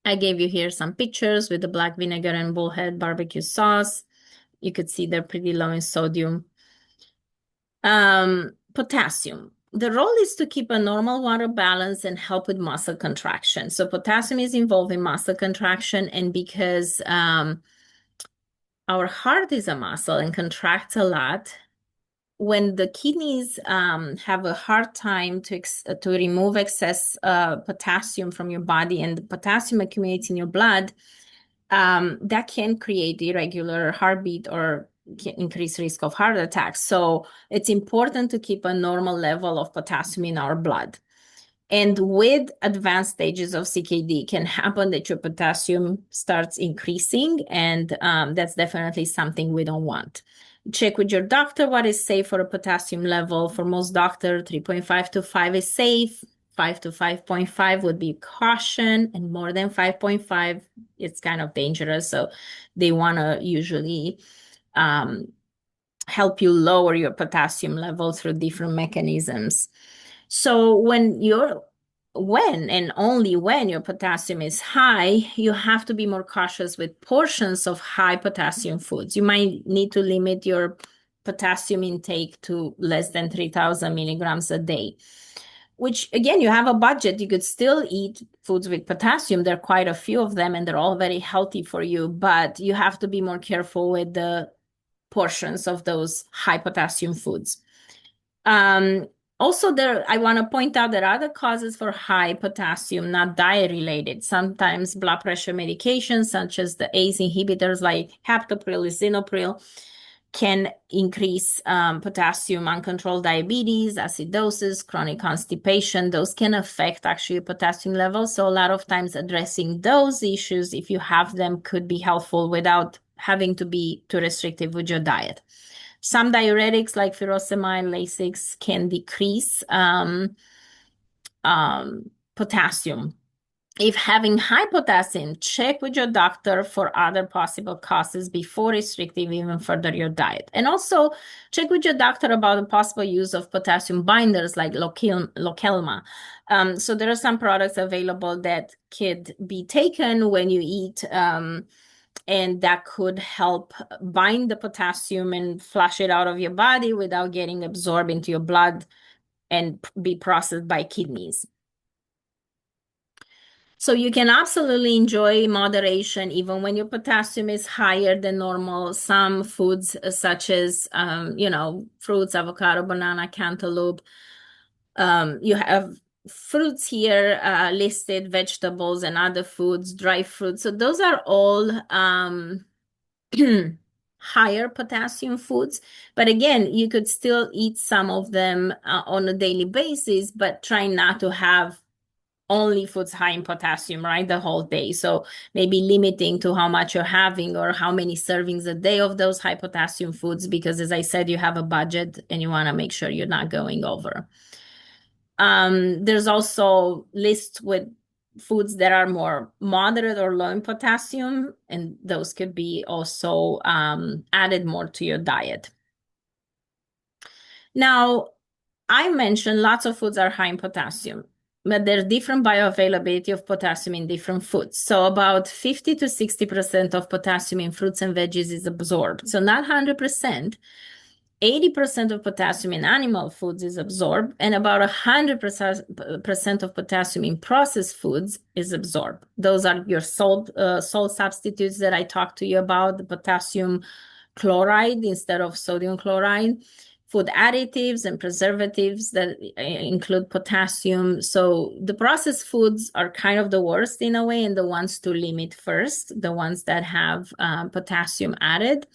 I gave you here some pictures with the black vinegar and bullhead barbecue sauce. You could see they're pretty low in sodium. potassium. The role is to keep a normal water balance and help with muscle contraction. So potassium is involved in muscle contraction, and because our heart is a muscle and contracts a lot, when the kidneys have a hard time to remove excess potassium from your body, and the potassium accumulates in your blood, that can create irregular heartbeat or can increase risk of heart attacks. So it's important to keep a normal level of potassium in our blood. And with advanced stages of CKD, it can happen that your potassium starts increasing, and that's definitely something we don't want. Check with your doctor what is safe for a potassium level. For most doctors, 3.5 to 5 is safe. 5 to 5.5 would be caution, and more than 5.5, it's kind of dangerous. So they want to usually help you lower your potassium level through different mechanisms. So when and only when your potassium is high, you have to be more cautious with portions of high potassium foods. You might need to limit your potassium intake to less than 3,000 milligrams a day, which again, you have a budget. You could still eat foods with potassium. There are quite a few of them, and they're all very healthy for you, but you have to be more careful with the portions of those high potassium foods. Also, I want to point out there are other causes for high potassium, not diet related. Sometimes blood pressure medications, such as the ACE inhibitors like haptopril, lisinopril, can increase potassium. Uncontrolled diabetes, acidosis, chronic constipation. Those can affect actually potassium levels. So a lot of times addressing those issues, if you have them, could be helpful without having to be too restrictive with your diet. Some diuretics like furosemide, Lasix can decrease potassium. If having high potassium, check with your doctor for other possible causes before restricting even further your diet. And also check with your doctor about the possible use of potassium binders like Lokelma. So there are some products available that could be taken when you eat, and that could help bind the potassium and flush it out of your body without getting absorbed into your blood and be processed by kidneys. So you can absolutely enjoy moderation even when your potassium is higher than normal. Some foods such as, fruits, avocado, banana, cantaloupe. You have fruits here listed, vegetables and other foods, dry fruits. So those are all higher potassium foods. But again, you could still eat some of them on a daily basis, but try not to have only foods high in potassium, right, the whole day. So maybe limiting to how much you're having or how many servings a day of those high potassium foods, because as I said, you have a budget and you want to make sure you're not going over. There's also lists with foods that are more moderate or low in potassium, and those could be also added more to your diet. Now, I mentioned lots of foods are high in potassium, but there's different bioavailability of potassium in different foods. So about 50 to 60% of potassium in fruits and veggies is absorbed. So not 100%. 80% of potassium in animal foods is absorbed, and about 100% of potassium in processed foods is absorbed. Those are your salt substitutes that I talked to you about, the potassium chloride instead of sodium chloride, food additives and preservatives that include potassium. So the processed foods are kind of the worst in a way, and the ones to limit first, the ones that have potassium added.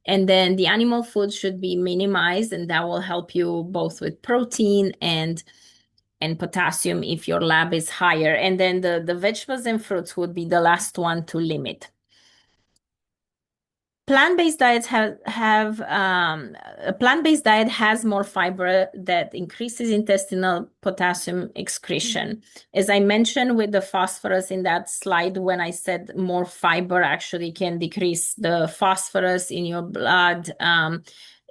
And then the animal food should be minimized, and that will help you both with protein and potassium if your lab is higher. And then the vegetables and fruits would be the last one to limit. Plant-based diets a plant-based diet has more fiber that increases intestinal potassium excretion. As I mentioned with the phosphorus in that slide, when I said more fiber actually can decrease the phosphorus in your blood,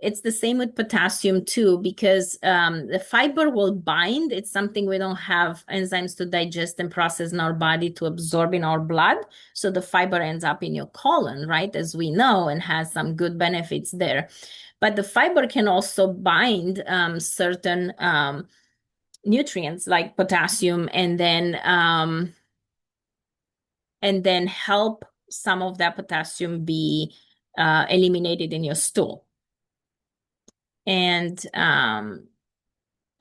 it's the same with potassium too, because the fiber will bind. It's something we don't have enzymes to digest and process in our body to absorb in our blood. So the fiber ends up in your colon, right, as we know, and has some good benefits there. But the fiber can also bind certain nutrients like potassium, and then help some of that potassium be eliminated in your stool. And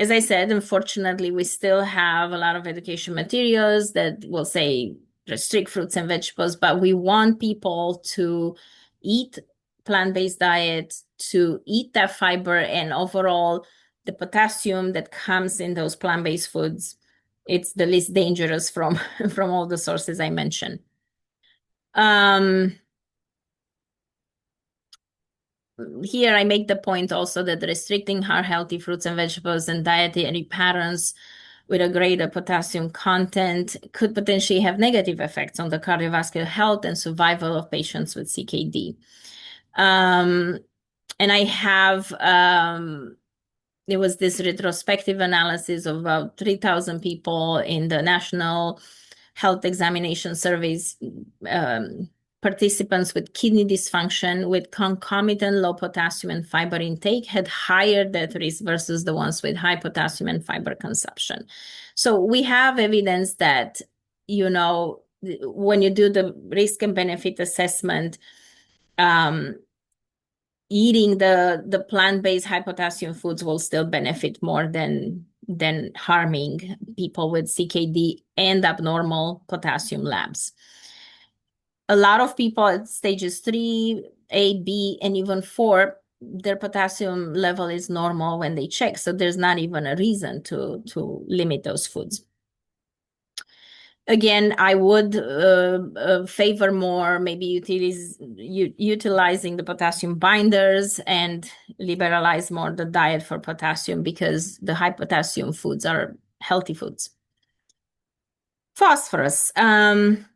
as I said, unfortunately, we still have a lot of education materials that will say restrict fruits and vegetables, but we want people to eat plant-based diet, to eat that fiber, and overall, the potassium that comes in those plant-based foods, it's the least dangerous from all the sources I mentioned. Here I make the point also that restricting heart-healthy fruits and vegetables and dietary patterns with a greater potassium content could potentially have negative effects on the cardiovascular health and survival of patients with CKD. And I have, there was this retrospective analysis of about 3,000 people in the National Health Examination Surveys, participants with kidney dysfunction with concomitant low potassium and fiber intake had higher death risk versus the ones with high potassium and fiber consumption. So we have evidence that, you know, when you do the risk and benefit assessment, eating the plant-based high potassium foods will still benefit more than harming people with CKD and abnormal potassium labs. A lot of people at stages 3, A, B, and even 4, their potassium level is normal when they check. So there's not even a reason to limit those foods. Again, I would favor more maybe utilizing the potassium binders and liberalize more the diet for potassium, because the high potassium foods are healthy foods. Phosphorus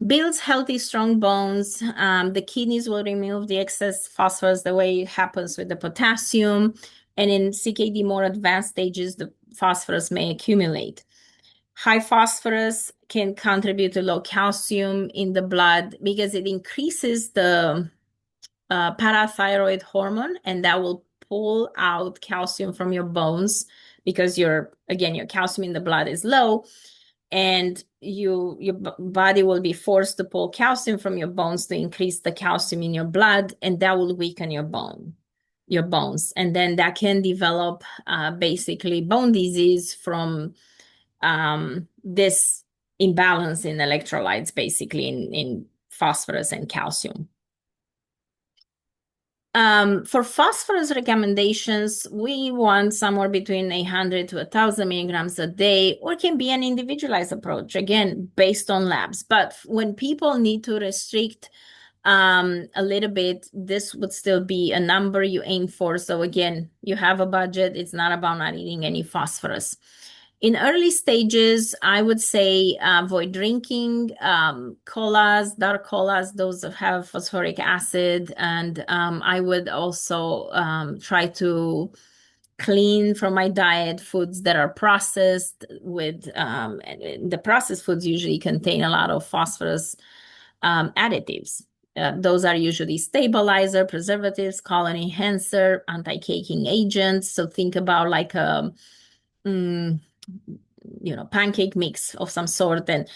builds healthy, strong bones. The kidneys will remove the excess phosphorus the way it happens with the potassium. And in CKD more advanced stages, the phosphorus may accumulate. High phosphorus can contribute to low calcium in the blood because it increases the parathyroid hormone, and that will pull out calcium from your bones because your calcium in the blood is low, and your body will be forced to pull calcium from your bones to increase the calcium in your blood, and that will weaken your bones. And then that can develop basically bone disease from this imbalance in electrolytes, basically in phosphorus and calcium. For phosphorus recommendations, we want somewhere between 800 to 1,000 milligrams a day, or it can be an individualized approach, again, based on labs. But when people need to restrict a little bit, this would still be a number you aim for. So again, you have a budget. It's not about not eating any phosphorus. In early stages, I would say avoid drinking colas, dark colas, those that have phosphoric acid. And I would also try to clean from my diet foods that are processed with, the processed foods usually contain a lot of phosphorus additives. Those are usually stabilizer, preservatives, color enhancer, anti-caking agents. So think about like a pancake mix of some sort. And,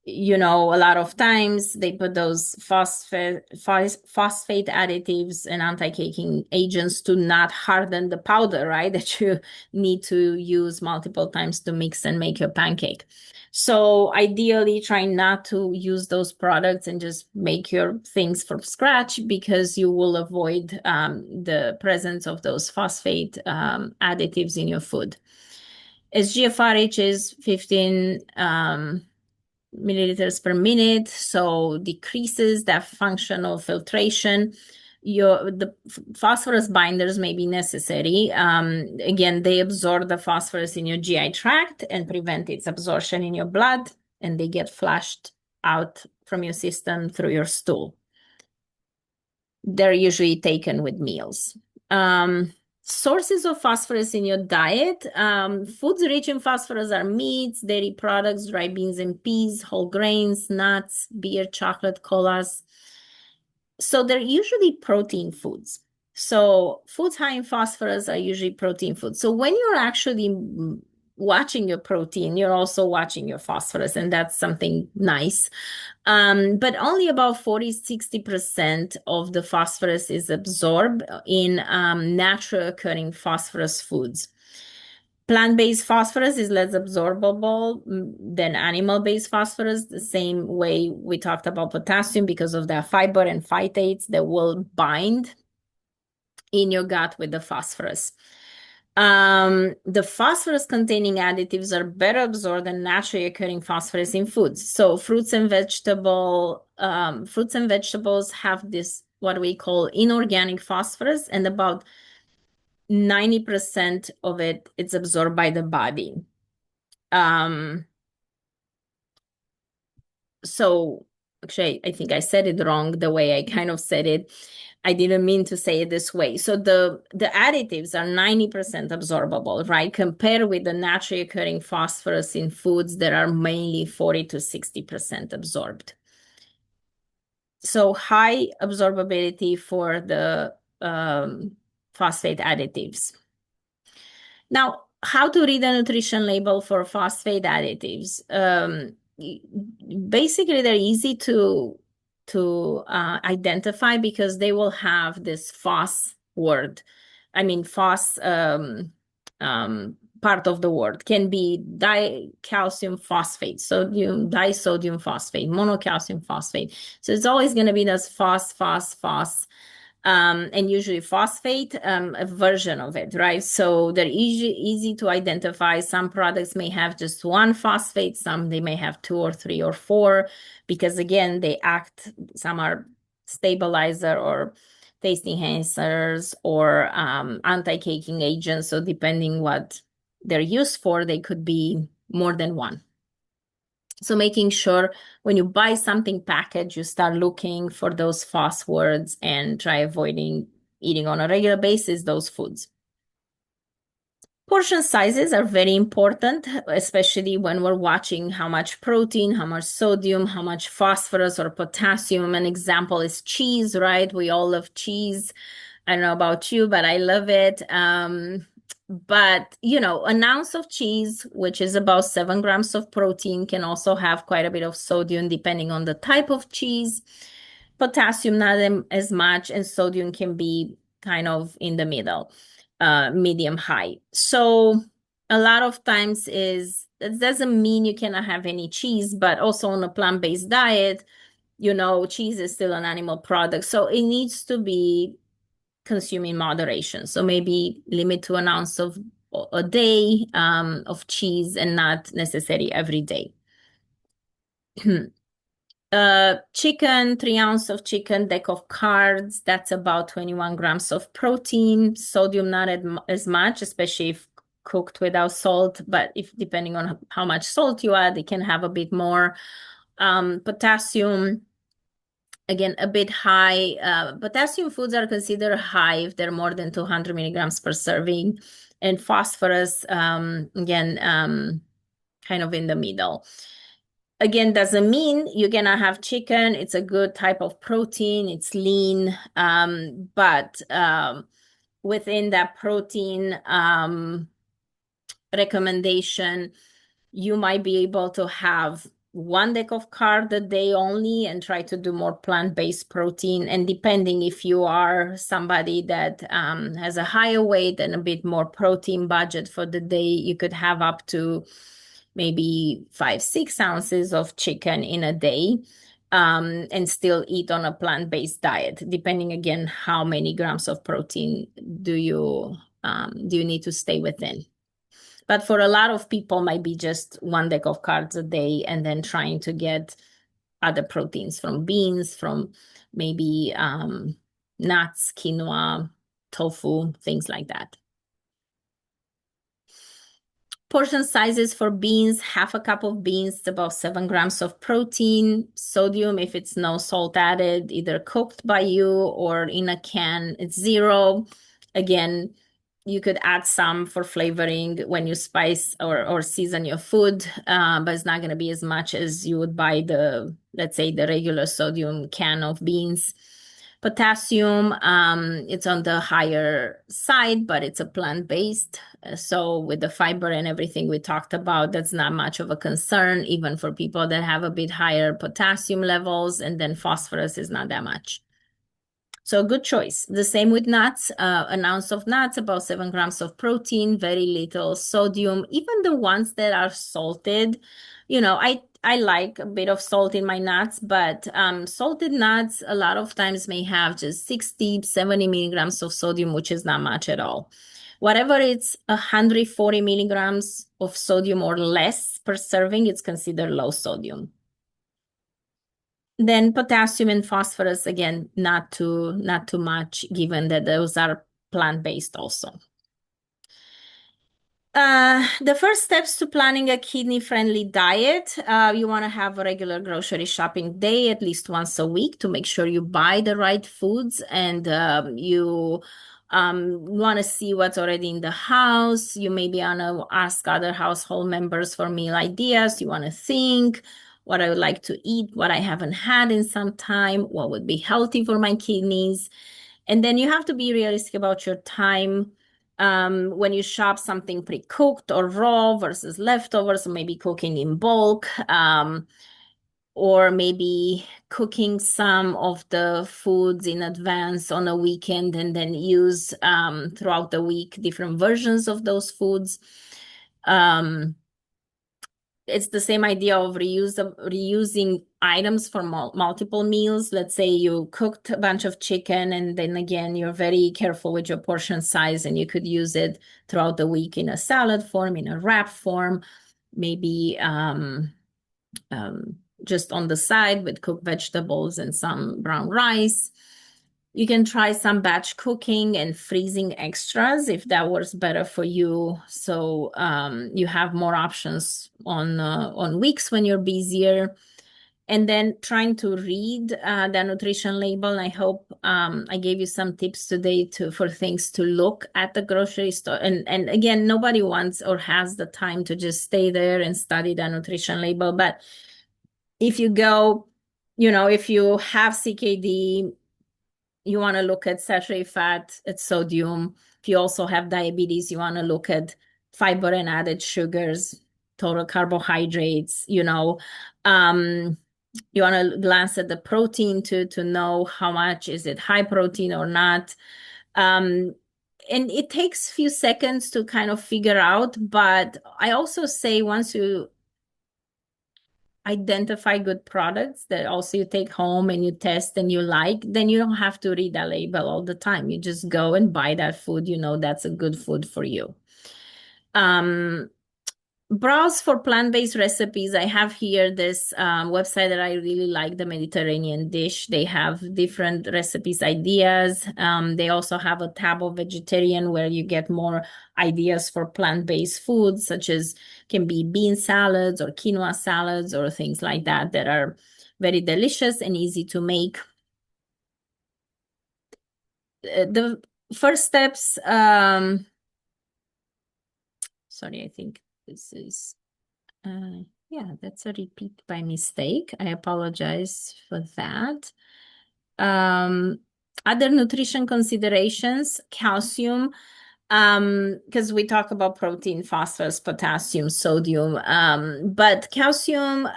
a lot of times they put those phosphate additives and anti-caking agents to not harden the powder, right? That you need to use multiple times to mix and make your pancake. So ideally try not to use those products and just make your things from scratch, because you will avoid the presence of those phosphate additives in your food. As GFRH is 15 milliliters per minute, so decreases that functional filtration. The phosphorus binders may be necessary. Again, they absorb the phosphorus in your GI tract and prevent its absorption in your blood, and they get flushed out from your system through your stool. They're usually taken with meals. Sources of phosphorus in your diet. Foods rich in phosphorus are meats, dairy products, dry beans and peas, whole grains, nuts, beer, chocolate, colas. So they're usually protein foods. So foods high in phosphorus are usually protein foods. So when you're actually watching your protein, you're also watching your phosphorus, and that's something nice. But only about 40-60% of the phosphorus is absorbed in natural occurring phosphorus foods. Plant-based phosphorus is less absorbable than animal-based phosphorus, the same way we talked about potassium because of the fiber and phytates that will bind in your gut with the phosphorus. The phosphorus-containing additives are better absorbed than naturally occurring phosphorus in foods. So fruits and vegetables have this, what we call inorganic phosphorus, and about 90% of it's absorbed by the body. So actually, I think I said it wrong the way I kind of said it. I didn't mean to say it this way. So the additives are 90% absorbable, right? Compared with the naturally occurring phosphorus in foods that are mainly 40-60% absorbed. So high absorbability for the phosphate additives. Now, how to read a nutrition label for phosphate additives? Basically, they're easy to identify because they will have this phos word. I mean, phos part of the word can be dicalcium phosphate, sodium, disodium phosphate, monocalcium phosphate. So it's always going to be this phos, and usually phosphate, a version of it, right? So they're easy to identify. Some products may have just one phosphate, some they may have 2 or 3 or 4, because again, some are stabilizer or taste enhancers or anti-caking agents. So depending what they're used for, they could be more than one. So making sure when you buy something packaged, you start looking for those phos words and try avoiding eating on a regular basis those foods. Portion sizes are very important, especially when we're watching how much protein, how much sodium, how much phosphorus or potassium. An example is cheese, right? We all love cheese. I don't know about you, but I love it. But, an ounce of cheese, which is about 7 grams of protein, can also have quite a bit of sodium depending on the type of cheese. Potassium, not as much, and sodium can be kind of in the middle, medium high. So a lot of times that doesn't mean you cannot have any cheese, but also on a plant-based diet, cheese is still an animal product. So it needs to be consume in moderation. So maybe limit to an ounce of a day of cheese and not necessarily every day. Chicken, 3 ounces of chicken, deck of cards, that's about 21 grams of protein. Sodium not as much, especially if cooked without salt, but if depending on how much salt you add, it can have a bit more. Potassium, again, a bit high. Potassium foods are considered high if they're more than 200 milligrams per serving. And phosphorus, again, kind of in the middle. Again, doesn't mean you're going to have chicken. It's a good type of protein. It's lean. But within that protein recommendation, you might be able to have 1 deck of card a day only and try to do more plant-based protein. And depending if you are somebody that has a higher weight and a bit more protein budget for the day, you could have up to maybe 5-6 ounces of chicken in a day and still eat on a plant-based diet, depending again how many grams of protein do you need to stay within. But for a lot of people, might be just 1 deck of carbs a day and then trying to get other proteins from beans, from maybe nuts, quinoa, tofu, things like that. Portion sizes for beans, 1/2 cup of beans, about 7 grams of protein. Sodium, if it's no salt added, either cooked by you or in a can, it's 0. Again, you could add some for flavoring when you spice or season your food, but it's not going to be as much as you would buy let's say, the regular sodium can of beans. Potassium, it's on the higher side, but it's a plant-based. So with the fiber and everything we talked about, that's not much of a concern, even for people that have a bit higher potassium levels, and then phosphorus is not that much. So good choice. The same with nuts, an ounce of nuts, about 7 grams of protein, very little sodium. Even the ones that are salted, I like a bit of salt in my nuts, but salted nuts a lot of times may have just 60, 70 milligrams of sodium, which is not much at all. Whatever it's 140 milligrams of sodium or less per serving, it's considered low sodium. Then potassium and phosphorus, again, not too much, given that those are plant-based also. The first steps to planning a kidney-friendly diet, you want to have a regular grocery shopping day at least once a week to make sure you buy the right foods, and you want to see what's already in the house. You maybe want to ask other household members for meal ideas. You want to think what I would like to eat, what I haven't had in some time, what would be healthy for my kidneys. And then you have to be realistic about your time. When you shop something pre-cooked or raw versus leftovers, or maybe cooking in bulk, or maybe cooking some of the foods in advance on a weekend and then use throughout the week different versions of those foods. It's the same idea of reusing items for multiple meals. Let's say you cooked a bunch of chicken, and then again, you're very careful with your portion size, and you could use it throughout the week in a salad form, in a wrap form, maybe just on the side with cooked vegetables and some brown rice. You can try some batch cooking and freezing extras if that works better for you. So you have more options on weeks when you're busier. And then trying to read the nutrition label. And I hope I gave you some tips today for things to look at the grocery store. And again, nobody wants or has the time to just stay there and study the nutrition label. But if you go, if you have CKD, you want to look at saturated fat, at sodium. If you also have diabetes, you want to look at fiber and added sugars, total carbohydrates, you want to glance at the protein to know how much is it high protein or not. And it takes a few seconds to kind of figure out, but I also say once you identify good products that also you take home and you test and you like, then you don't have to read that label all the time. You just go and buy that food, that's a good food for you. Browse for plant-based recipes. I have here this website that I really like, the Mediterranean Dish. They have different recipes, ideas. They also have a tab of vegetarian where you get more ideas for plant-based foods, such as can be bean salads or quinoa salads or things like that are very delicious and easy to make. The first steps, sorry, I think this is, yeah, that's a repeat by mistake. I apologize for that. Other nutrition considerations, calcium, because we talk about protein, phosphorus, potassium, sodium, but calcium,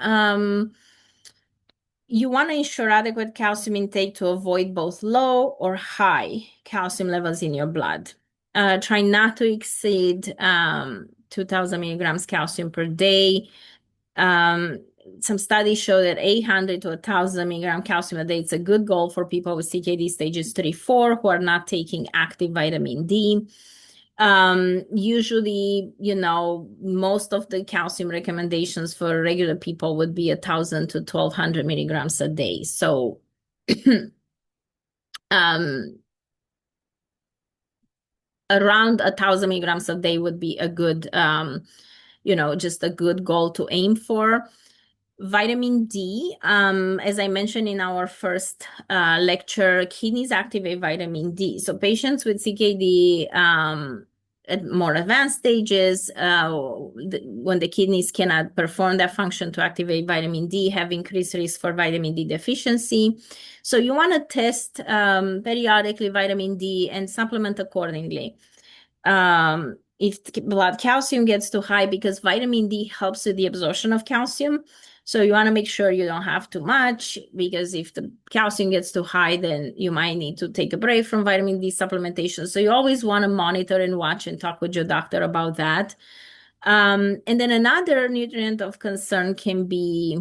you want to ensure adequate calcium intake to avoid both low or high calcium levels in your blood. Try not to exceed 2,000 milligrams calcium per day. Some studies show that 800 to 1,000 milligram calcium a day is a good goal for people with CKD stages 3-4 who are not taking active vitamin D. Usually, most of the calcium recommendations for regular people would be 1,000 to 1,200 milligrams a day. So, around 1,000 milligrams a day would be a good, just a good goal to aim for. Vitamin D, as I mentioned in our first lecture, kidneys activate vitamin D. So patients with CKD at more advanced stages, when the kidneys cannot perform that function to activate vitamin D, have increased risk for vitamin D deficiency. So you want to test periodically vitamin D and supplement accordingly. If blood calcium gets too high, because vitamin D helps with the absorption of calcium, so you want to make sure you don't have too much, because if the calcium gets too high, then you might need to take a break from vitamin D supplementation. So you always want to monitor and watch and talk with your doctor about that. And then another nutrient of concern can be,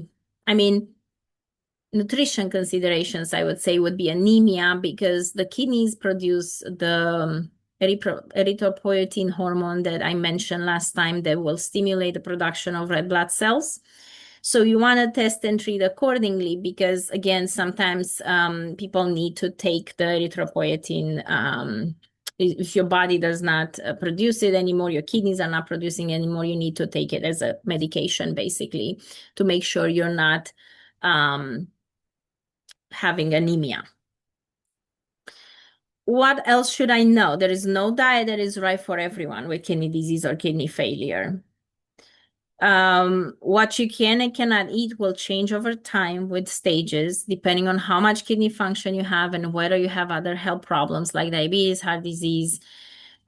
nutrition considerations, I would say, would be anemia, because the kidneys produce the erythropoietin hormone that I mentioned last time that will stimulate the production of red blood cells. So you want to test and treat accordingly, because again, sometimes people need to take the erythropoietin. If your body does not produce it anymore, your kidneys are not producing anymore, you need to take it as a medication, basically, to make sure you're not having anemia. What else should I know? There is no diet that is right for everyone with kidney disease or kidney failure. What you can and cannot eat will change over time with stages, depending on how much kidney function you have and whether you have other health problems like diabetes, heart disease.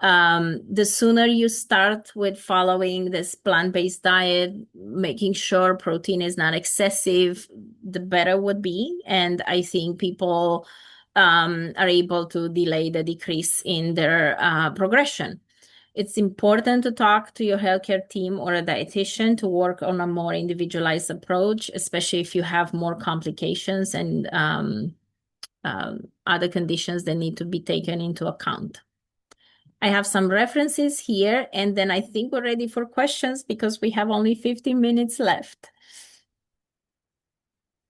The sooner you start with following this plant-based diet, making sure protein is not excessive, the better would be. And I think people are able to delay the decrease in their progression. It's important to talk to your healthcare team or a dietitian to work on a more individualized approach, especially if you have more complications and other conditions that need to be taken into account. I have some references here, and then I think we're ready for questions because we have only 15 minutes left.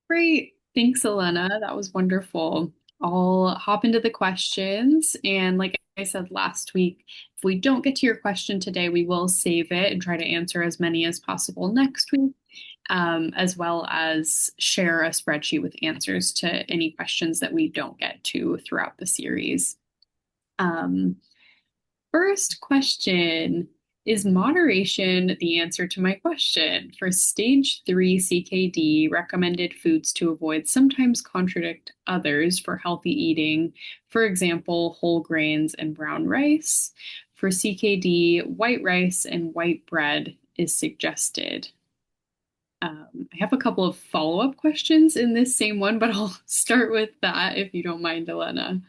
Great. Thanks, Elena. That was wonderful. I'll hop into the questions. And like I said last week, if we don't get to your question today, we will save it and try to answer as many as possible next week, as well as share a spreadsheet with answers to any questions that we don't get to throughout the series. First question. Is moderation the answer to my question? For stage 3 CKD, recommended foods to avoid sometimes contradict others for healthy eating. For example, whole grains and brown rice. For CKD, white rice and white bread is suggested. I have a couple of follow-up questions in this same one, but I'll start with that if you don't mind, Elena.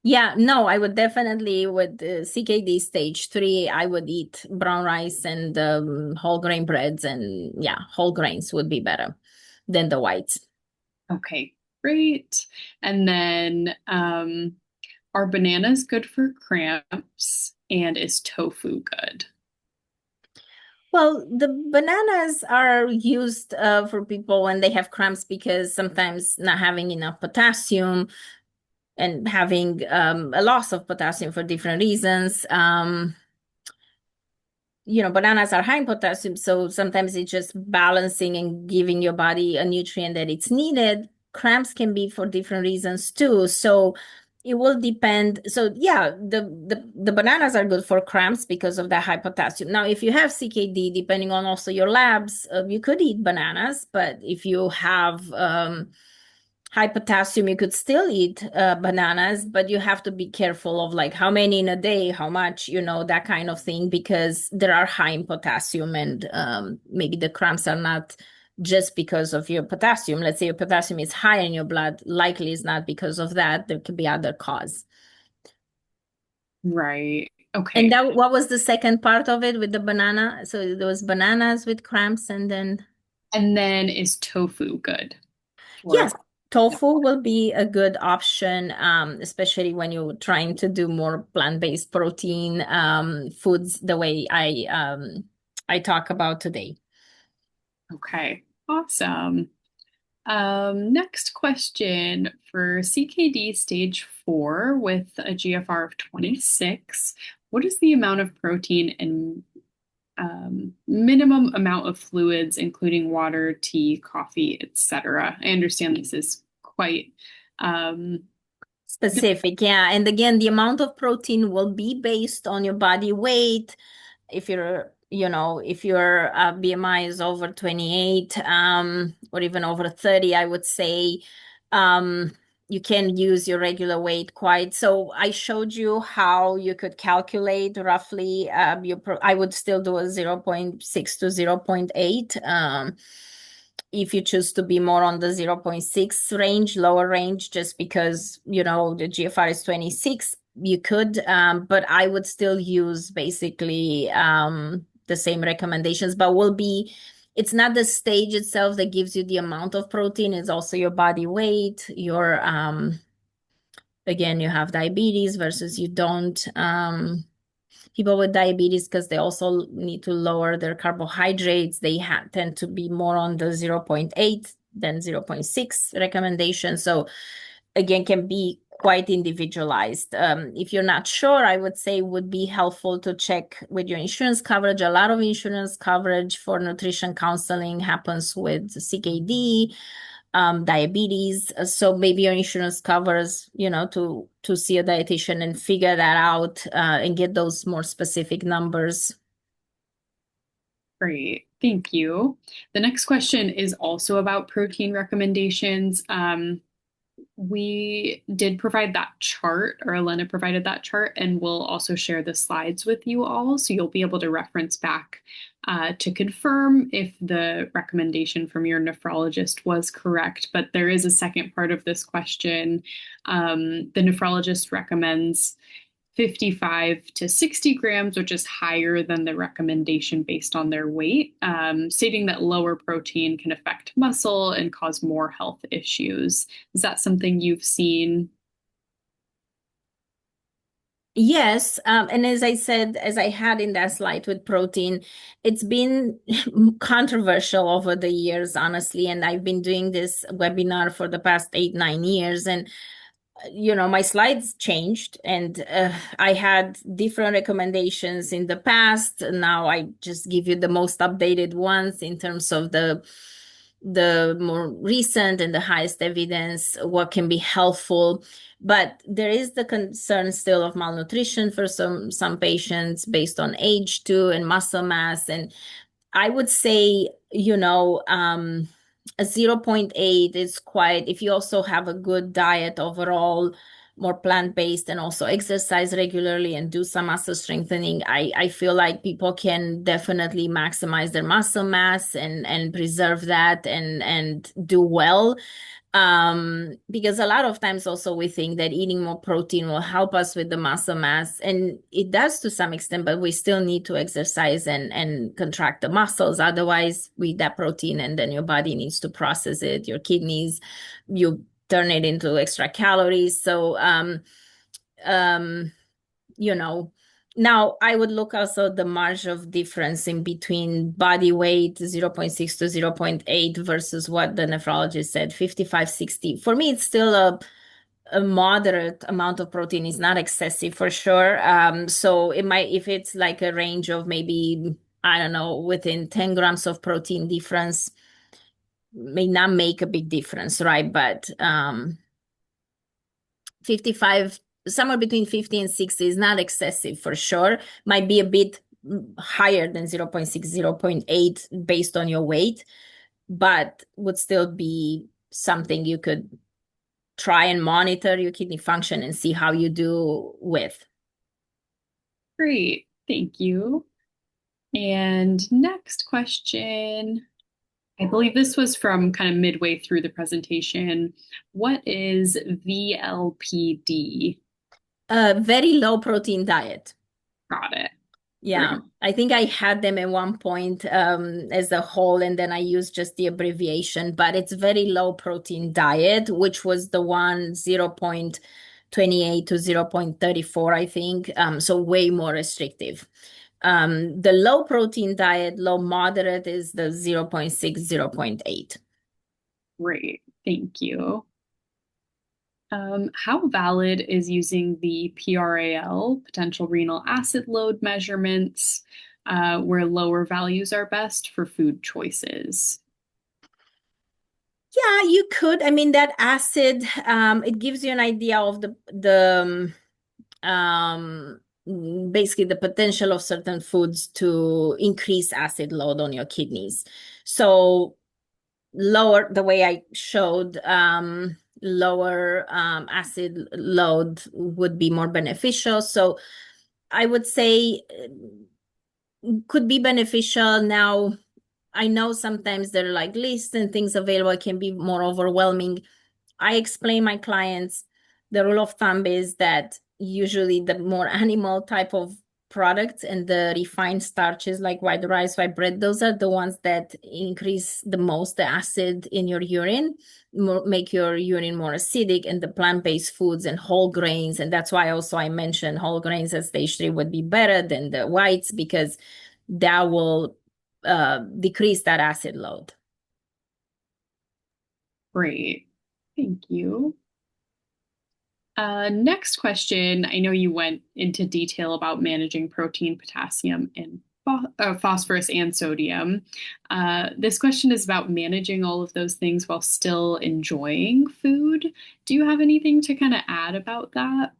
Yeah, no, I would definitely, with CKD stage 3, I would eat brown rice and whole grain breads, and yeah, whole grains would be better than the whites. Okay, great. And then are bananas good for cramps, and is tofu good? Well, the bananas are used for people when they have cramps, because sometimes not having enough potassium and having a loss of potassium for different reasons. Bananas are high in potassium, so sometimes it's just balancing and giving your body a nutrient that it's needed. Cramps can be for different reasons too. So it will depend. So yeah, the bananas are good for cramps because of that high potassium. Now, if you have CKD, depending on also your labs, you could eat bananas, but if you have high potassium, you could still eat bananas, but you have to be careful of like how many in a day, how much, that kind of thing, because there are high in potassium, and maybe the cramps are not just because of your potassium. Let's say your potassium is high in your blood, likely is not because of that. There could be other cause. Right. Okay. And what was the second part of it with the banana? So there was bananas with cramps, and then is tofu good? Yes. Tofu will be a good option, especially when you're trying to do more plant-based protein foods the way I talk about today. Okay, awesome. Next question. For CKD stage 4 with a GFR of 26, what is the amount of protein and minimum amount of fluids, including water, tea, coffee, etc.? I understand this is quite Specific, yeah. And again, the amount of protein will be based on your body weight. If if your BMI is over 28, or even over 30, I would say, um, you can use your regular weight quite. So I showed you how you could calculate roughly I would still do a 0.6 to 0.8. If you choose to be more on the zero point 0.6 range, lower range, just because, the GFR is 26, you could, but I would still use basically the same recommendations, but it's not the stage itself that gives you the amount of protein, it's also your body weight, again, you have diabetes versus you don't. People with diabetes, because they also need to lower their carbohydrates, they tend to be more on the 0.8 than 0.6 recommendation. So again, can be quite individualized. If you're not sure, I would say would be helpful to check with your insurance coverage. A lot of insurance coverage for nutrition counseling happens with CKD, diabetes. So maybe your insurance covers, to see a dietitian and figure that out and get those more specific numbers. Great. Thank you. The next question is also about protein recommendations. We did provide that chart, or Elena provided that chart, and we'll also share the slides with you all. So you'll be able to reference back to confirm if the recommendation from your nephrologist was correct. But there is a second part of this question. The nephrologist recommends 55 to 60 grams, which is higher than the recommendation based on their weight, stating that lower protein can affect muscle and cause more health issues. Is that something you've seen? Yes, and as I said, as I had in that slide with protein, it's been controversial over the years, honestly, and I've been doing this webinar for the past 8, 9 years, and my slides changed, and I had different recommendations in the past. Now I just give you the most updated ones in terms of the more recent and the highest evidence, what can be helpful. But there is the concern still of malnutrition for some patients based on age too, and muscle mass. And I would say, a 0.8 is quite, if you also have a good diet overall, more plant-based, and also exercise regularly and do some muscle strengthening, I feel like people can definitely maximize their muscle mass and preserve that and do well. Because a lot of times also we think that eating more protein will help us with the muscle mass, and it does to some extent, but we still need to exercise and contract the muscles. Otherwise, with that protein, and then your body needs to process it, your kidneys, you turn it into extra calories. So, you know, now I would look also the margin of difference in between body weight 0.6 to 0.8 versus what the nephrologist said, 55, 60. For me, it's still a moderate amount of protein, is not excessive for sure. So it might, if it's like a range of maybe, I don't know, within 10 grams of protein difference, may not make a big difference, right? But 55, somewhere between 50 and 60 is not excessive for sure. Might be a bit higher than 0.6, 0.8 based on your weight, but would still be something you could try and monitor your kidney function and see how you do with. Great, thank you. And next question, I believe this was from kind of midway through the presentation. What is VLPD? Very low protein diet. Got it. Yeah, Great. I think I had them at one point as a whole, and then I used just the abbreviation, but it's very low protein diet, which was the one 0.28 to 0.34, I think. So way more restrictive. The low protein diet, low moderate, is the 0.6, 0.8. Great, thank you. How valid is using the PRAL, potential renal acid load measurements, where lower values are best for food choices? Yeah, you could. I mean, that acid, it gives you an idea of basically the potential of certain foods to increase acid load on your kidneys. So lower, the way I showed, lower acid load would be more beneficial. So I would say could be beneficial. Now, I know sometimes there are like lists and things available, it can be more overwhelming. I explain my clients the rule of thumb is that usually the more animal type of products and the refined starches like white rice, white bread, those are the ones that increase the most the acid in your urine, make your urine more acidic, and the plant-based foods and whole grains. And that's why also I mentioned whole grains at stage 3 would be better than the whites because that will decrease that acid load. Great. Thank you. Next question. I know you went into detail about managing protein, potassium, and phosphorus and sodium. This question is about managing all of those things while still enjoying food. Do you have anything to kind of add about that?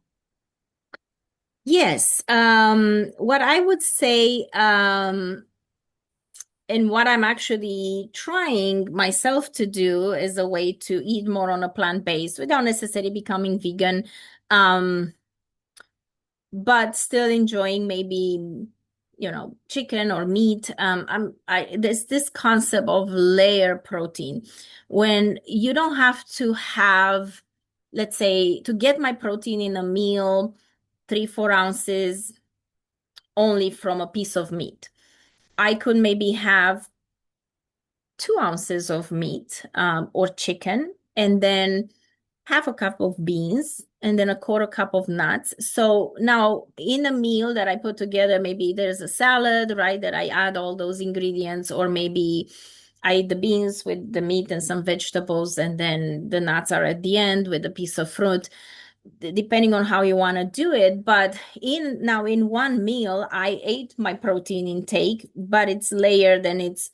Yes. What I would say, and what I'm actually trying myself to do is a way to eat more on a plant-based without necessarily becoming vegan, but still enjoying maybe, chicken or meat. There's this concept of layer protein when you don't have to have, let's say, to get my protein in a meal, 3-4 ounces only from a piece of meat. I could maybe have 2 ounces of meat or chicken, and then half a cup of beans, and then a quarter cup of nuts. So now in a meal that I put together, maybe there's a salad, right, that I add all those ingredients, or maybe I eat the beans with the meat and some vegetables, and then the nuts are at the end with a piece of fruit, depending on how you want to do it. But in one meal, I ate my protein intake, but it's layered and it's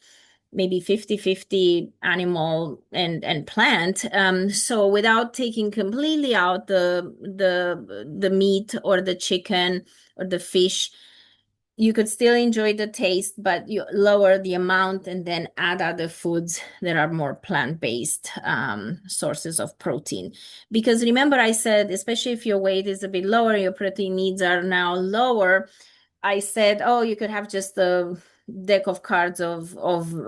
maybe 50-50 animal and plant. So without taking completely out the meat or the chicken or the fish, you could still enjoy the taste, but you lower the amount and then add other foods that are more plant-based sources of protein. Because remember, I said, especially if your weight is a bit lower, your protein needs are now lower. I said, oh, you could have just a deck of cards of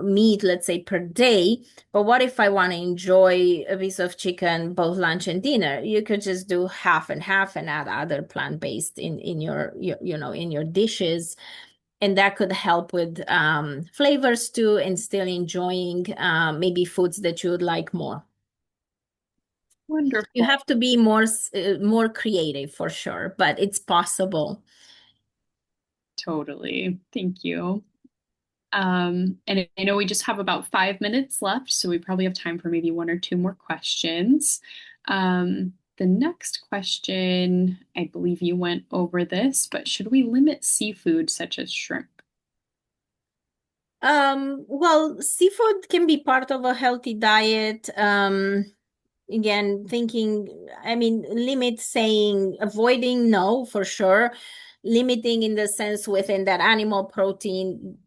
meat, let's say, per day. But what if I want to enjoy a piece of chicken, both lunch and dinner? You could just do half and half and add other plant-based in your in your dishes. And that could help with flavors too, and still enjoying maybe foods that you would like more. You Wonderful. have to be more creative for sure, but it's possible. Totally. Thank you. And I know we just have about 5 minutes left, so we probably have time for maybe one or two more questions. The next question, I believe you went over this, but should we limit seafood such as shrimp? Well, seafood can be part of a healthy diet. Again, thinking, I mean, limit saying avoiding, no, for sure. Limiting in the sense within that animal protein,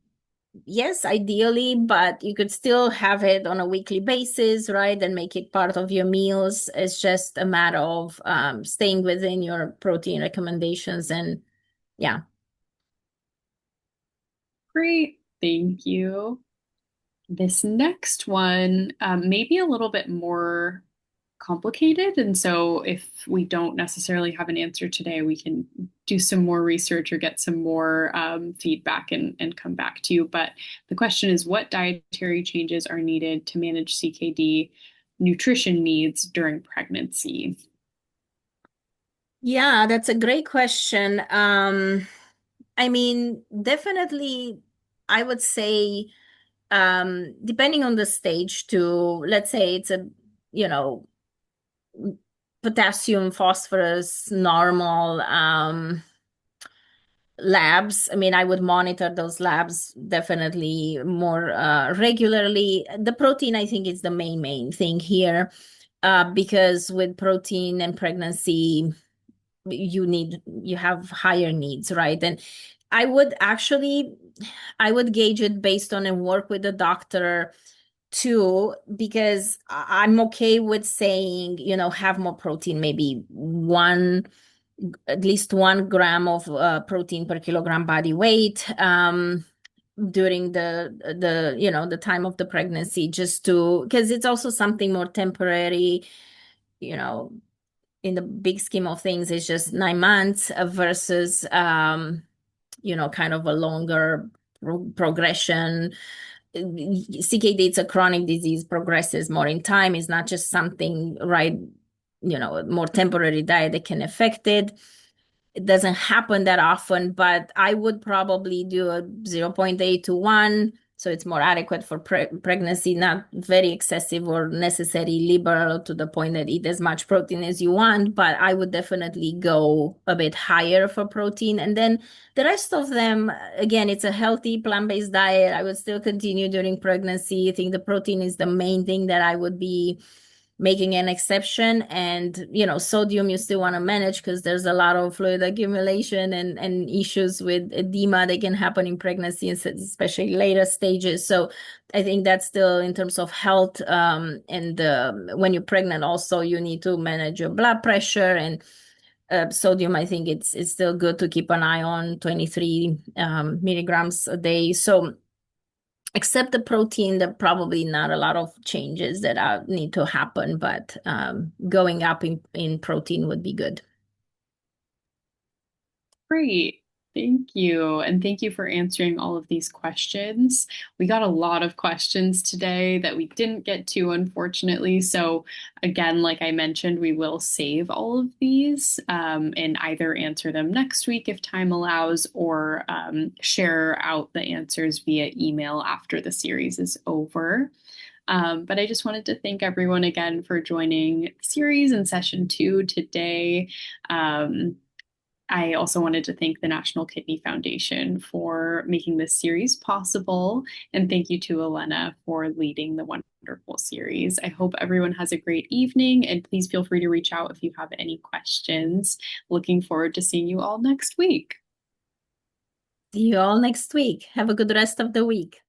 yes, ideally, but you could still have it on a weekly basis, right? And make it part of your meals. It's just a matter of staying within your protein recommendations and yeah. Great. Thank you. This next one may be a little bit more complicated. And so if we don't necessarily have an answer today, we can do some more research or get some more feedback and come back to you. But the question is, what dietary changes are needed to manage CKD nutrition needs during pregnancy? Yeah, that's a great question. I mean, definitely, I would say, depending on the stage too, let's say it's a, you know, potassium, phosphorus, normal, labs. I mean, I would monitor those labs definitely more regularly. The protein, I think, is the main thing here, because with protein and pregnancy, you have higher needs, right? And I would actually, I would gauge it based on and work with the doctor too, because I'm okay with saying, have more protein, maybe at least 1 gram of protein per kilogram body weight during the time of the pregnancy, just to, because it's also something more temporary, you know, in the big scheme of things, it's just 9 months versus kind of a longer progression. CKD, it's a chronic disease, progresses more in time. It's not just something, right, more temporary diet that can affect it. It doesn't happen that often, but I would probably do a 0.8 to 1. So it's more adequate for pregnancy, not very excessive or necessarily liberal to the point that eat as much protein as you want. But I would definitely go a bit higher for protein. And then the rest of them, again, it's a healthy plant-based diet. I would still continue during pregnancy. I think the protein is the main thing that I would be making an exception. And sodium you still want to manage, because there's a lot of fluid accumulation and issues with edema that can happen in pregnancy, especially later stages. So I think that's still in terms of health, and when you're pregnant also you need to manage your blood pressure. And sodium, I think it's still good to keep an eye on, 23 milligrams a day. So except the protein, there are probably not a lot of changes that need to happen, but going up in protein would be good. Great. Thank you. And thank you for answering all of these questions. We got a lot of questions today that we didn't get to, unfortunately. So again, like I mentioned, we will save all of these and either answer them next week if time allows, or share out the answers via email after the series is over. But I just wanted to thank everyone again for joining the series in session 2 today. I also wanted to thank the National Kidney Foundation for making this series possible. And thank you to Elena for leading the wonderful series. I hope everyone has a great evening, and please feel free to reach out if you have any questions. Looking forward to seeing you all next week. See you all next week. Have a good rest of the week.